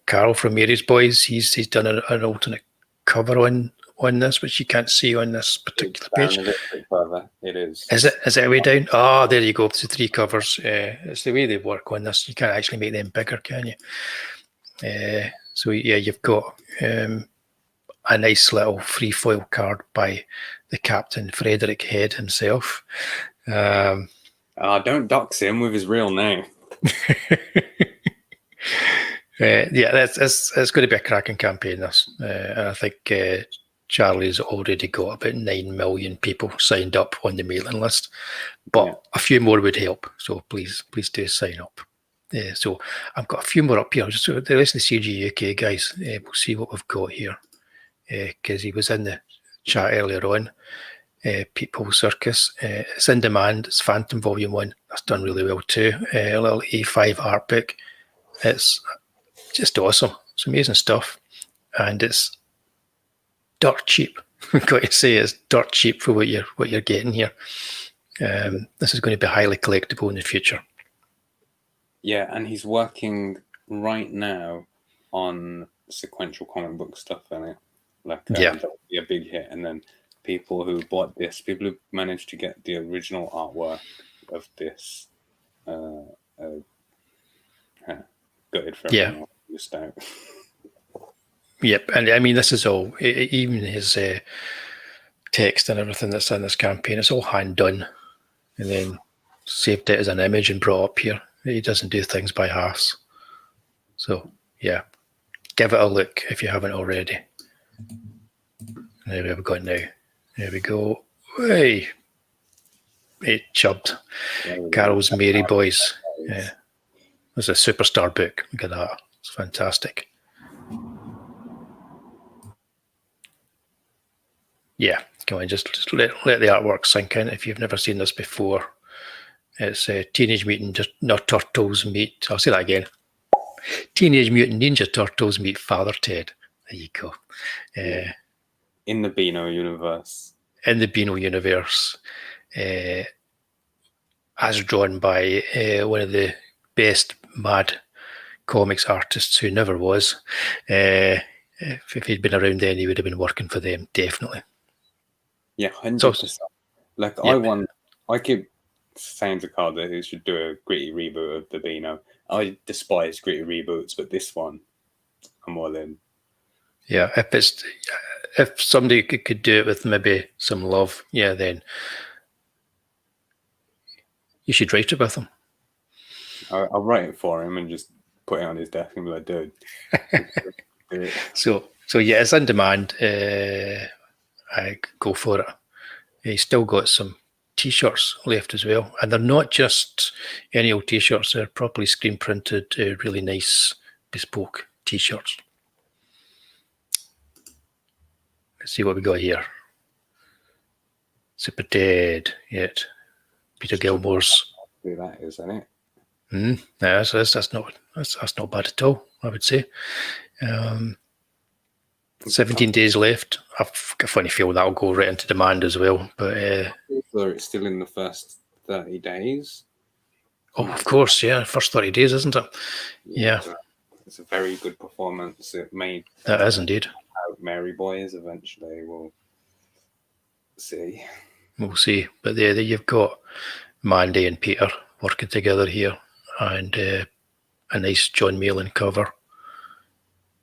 Carl from Mary's Boys, he's done an alternate cover on this, which you can't see on this particular page. It is. Is it way down? Oh, there you go. It's the 3 covers. It's the way they work on this. You can't actually make them bigger, can you? So yeah, you've got a nice little free foil card by the Captain Frederick Head himself. Don't dox him with his real name. It's going to be a cracking campaign, this. And I think Charlie's already got about 9 million people signed up on the mailing list, but a few more would help. So please do sign up. So I've got a few more up here. Just the rest of the CG UK guys, we'll see what we've got here. Because he was in the chat earlier on. People Circus. It's in demand. It's Phantom Volume 1. That's done really well too. A little A5 art book. It's just awesome. It's amazing stuff. And it's dirt cheap. I've got to say it's dirt cheap for what you're getting here. This is going to be highly collectible in the future. Yeah, and he's working right now on sequential comic book stuff, isn't it? That would be a big hit. And then people who bought this, people who managed to get the original artwork of this, gutted for everyone else missed out. Yep, and I mean, this is all, even his text and everything that's in this campaign, it's all hand done and then saved it as an image and brought up here. He doesn't do things by halves. So, yeah, give it a look if you haven't already. There we have got now. There we go. Hey, it chubbed. Carol's Mary Boys. Yeah, it's a superstar book. Look at that. It's fantastic. Yeah, come on, just let the artwork sink in. If you've never seen this before, it's Teenage Mutant Ninja Turtles meet. I'll say that again. Teenage Mutant Ninja Turtles meet Father Ted. There you go. In the Beano universe. In the Beano universe, as drawn by one of the best mad comics artists who never was. If he'd been around then, he would have been working for them, definitely. Yeah, 100%. Like, yeah. I keep saying to Carl that he should do a gritty reboot of the Beano. I despise gritty reboots, but this one, I'm all in. Yeah, if somebody could do it with maybe some love, yeah, then you should write it with him. I'll write it for him and just put it on his desk and be like, dude. So yeah, it's in demand. I go for it. He's still got some T-shirts left as well, and they're not just any old T-shirts. They're properly screen printed, really nice bespoke T-shirts. Let's see what we got here. Super Dead, yet Peter Gilmore's. That is, isn't it? Yeah, that's not bad at all, I would say. 17 days left. I've got a funny feeling that'll go right into demand as well. But it's still in the first 30 days. Oh, of course, yeah. First 30 days, isn't it? Yeah. It's a very good performance. It made that is indeed. Mary Boys eventually. We'll see. We'll see. But there you've got Mandy and Peter working together here, and a nice John Mayall cover.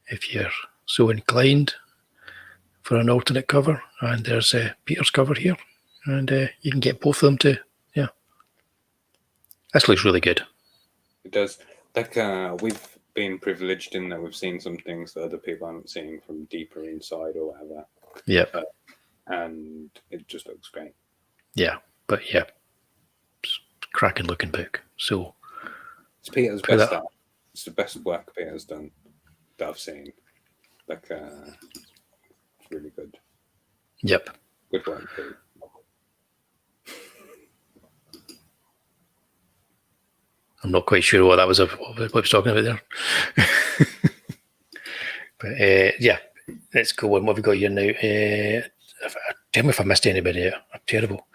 If you're so inclined for an alternate cover, and there's Peter's cover here, and you can get both of them too. Yeah, this looks really good. It does. Like we've been privileged in that we've seen some things that other people haven't seen from deeper inside or whatever. Yeah, and it just looks great. Yeah, but yeah, cracking looking book. So it's Peter's best art. It's the best work Peter's done that I've seen. Like, it's really good. Yep. Good work, Pete. I'm not quite sure what that was. What I was talking about there. But yeah, let's go on. What have we got here now? Tell me if I missed anybody out. I'm terrible.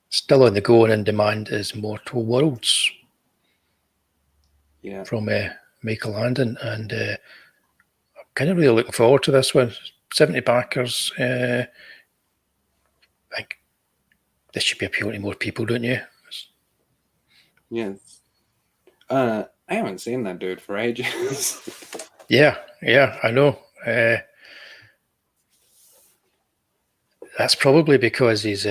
Still on the go and in demand is Mortal Worlds. Yeah. From Michael Landon, and I'm kind of really looking forward to this one. 70 backers. I think this should be appealing to more people, don't you? Yes. I haven't seen that dude for ages. Yeah, I know. That's probably because he's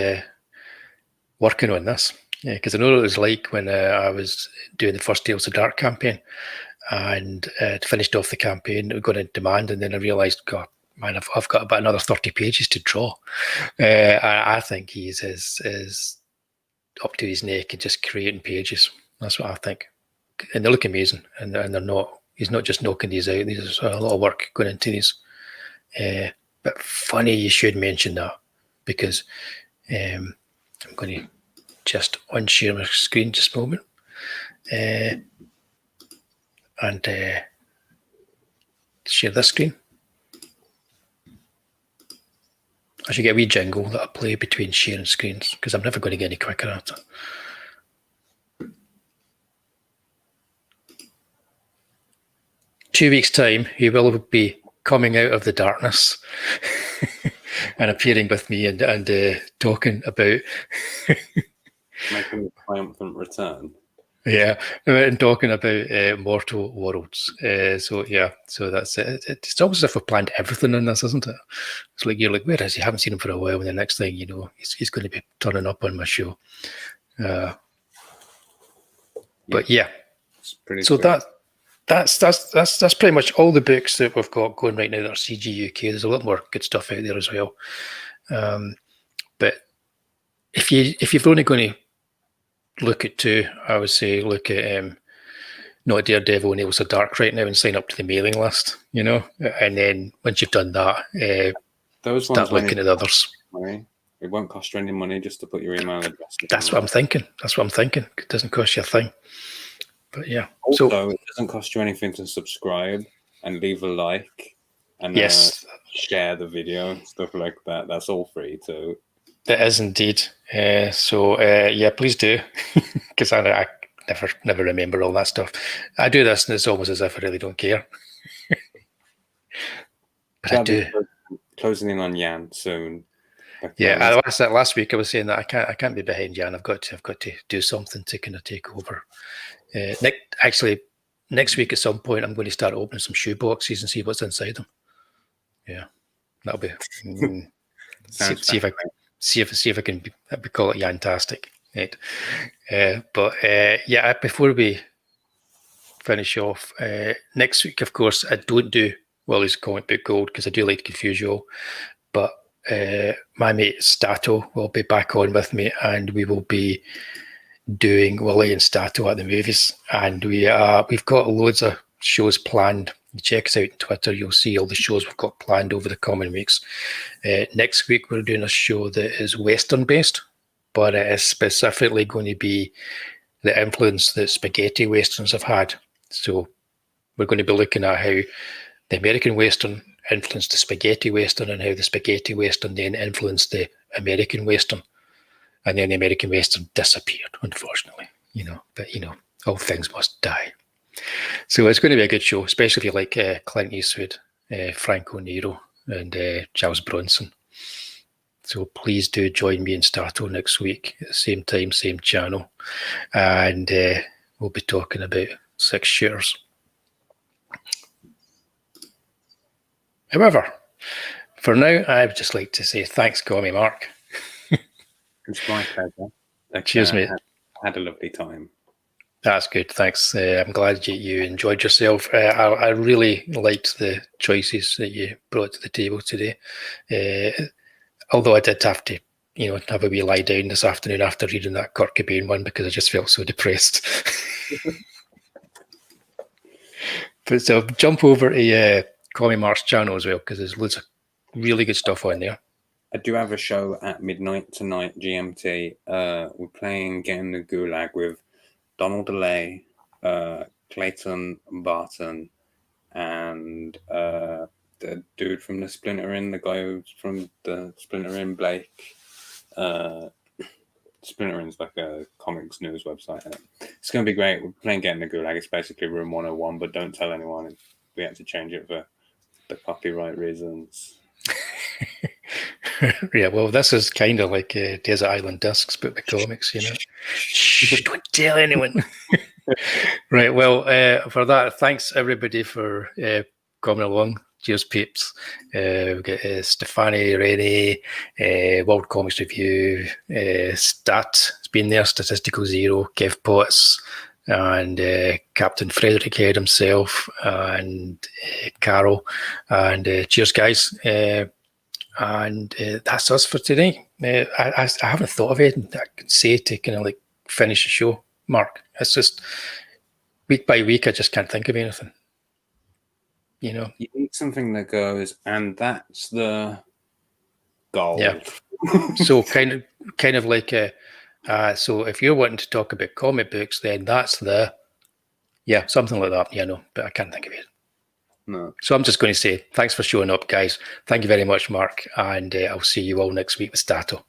working on this. Yeah, because I know what it was like when I was doing the first Tales of Dark campaign, and finished off the campaign, it got in demand, and then I realised, God, man, I've got about another 30 pages to draw. I think he's up to his neck and just creating pages. That's what I think, and they look amazing, and they're not. He's not just knocking these out. There's a lot of work going into these. But funny you should mention that, because I'm going to just unshare my screen just a moment. And share this screen. I should get a wee jingle that I play between sharing screens, because I'm never going to get any quicker at it. 2 weeks' time, he will be coming out of the darkness and appearing with me and talking about making a triumphant return. Yeah, and talking about Mortal Worlds. So that's it. It's almost as if we've planned everything in this, isn't it? It's like you're like, where is he? I haven't seen him for a while, and the next thing you know, he's going to be turning up on my show. But yeah, it's pretty so sweet. that's pretty much all the books that we've got going right now that are CG UK. There's a lot more good stuff out there as well. But if you're only going to look at two, I would say look at Not Daredevil and Nails of Dark right now and sign up to the mailing list, you know. And then once you've done that, start looking at the others. Money. It won't cost you any money just to put your email address. That's what I'm thinking. It doesn't cost you a thing. But yeah. Also, it doesn't cost you anything to subscribe and leave a like and share the video and stuff like that. That's all free too. That is indeed. Yeah, please do, because I never remember all that stuff. I do this, and it's almost as if I really don't care. But I do. Closing in on Jan soon. Yeah, I said last week. I was saying that I can't be behind Jan. I've got to do something to kind of take over. Next week at some point, I'm going to start opening some shoe boxes and see what's inside them. Yeah, that'll be. see if I can call it Yantastic. Right. Before we finish off, next week, of course, I don't do Wullie's Comic Book Gold because I do like to confuse you all. But my mate Stato will be back on with me, and we will be doing Wullie and Stato at the movies. And we've got loads of shows planned. You check us out on Twitter, you'll see all the shows we've got planned over the coming weeks. Next week, we're doing a show that is Western based, but it is specifically going to be the influence that spaghetti Westerns have had. So we're going to be looking at how the American Western influenced the spaghetti Western and how the spaghetti Western then influenced the American Western. And then the American Western disappeared, unfortunately, but all things must die. So it's going to be a good show, especially if you like Clint Eastwood, Franco Nero, and Charles Bronson. So please do join me in Stato next week at the same time, same channel. And we'll be talking about 6 shooters. However, for now, I would just like to say thanks, Commie Mark. It's my pleasure. Cheers, mate. I had a lovely time. That's good. Thanks. I'm glad you enjoyed yourself. I really liked the choices that you brought to the table today. Although I did have to, have a wee lie down this afternoon after reading that Kurt Cobain one because I just felt so depressed. But so jump over to Commie Mark's channel as well because there's loads of really good stuff on there. I do have a show at midnight tonight, GMT. We're playing Get in the Gulag with Donald DeLay, Clayton Barton, and the dude from the Splinter Inn, the guy who's from the Splinter Inn, Blake. Splinter Inn's like a comics news website. Isn't it? It's going to be great. We're playing Get in the Gulag. It's basically Room 101, but don't tell anyone. We had to change it for the copyright reasons. Yeah, well, this is kind of like Desert Island Discs, but the comics, Shh, don't tell anyone. Right, well, for that, thanks everybody for coming along. Cheers, peeps. We've got Stefani, Rennie, World Comics Review, Stat, it's been there, Statistical Zero, Kev Potts, and Captain Frederick Head himself, and Carol, and cheers, guys. And that's us for today. I haven't thought of anything that I can say to kind of like finish the show, Mark. It's just week by week, I just can't think of anything. You need something that goes, and that's the goal. Yeah. So kind of like so if you're wanting to talk about comic books, then that's something like that. Yeah, no, but I can't think of it. No. So I'm just going to say thanks for showing up, guys. Thank you very much, Mark, and I'll see you all next week with Stato.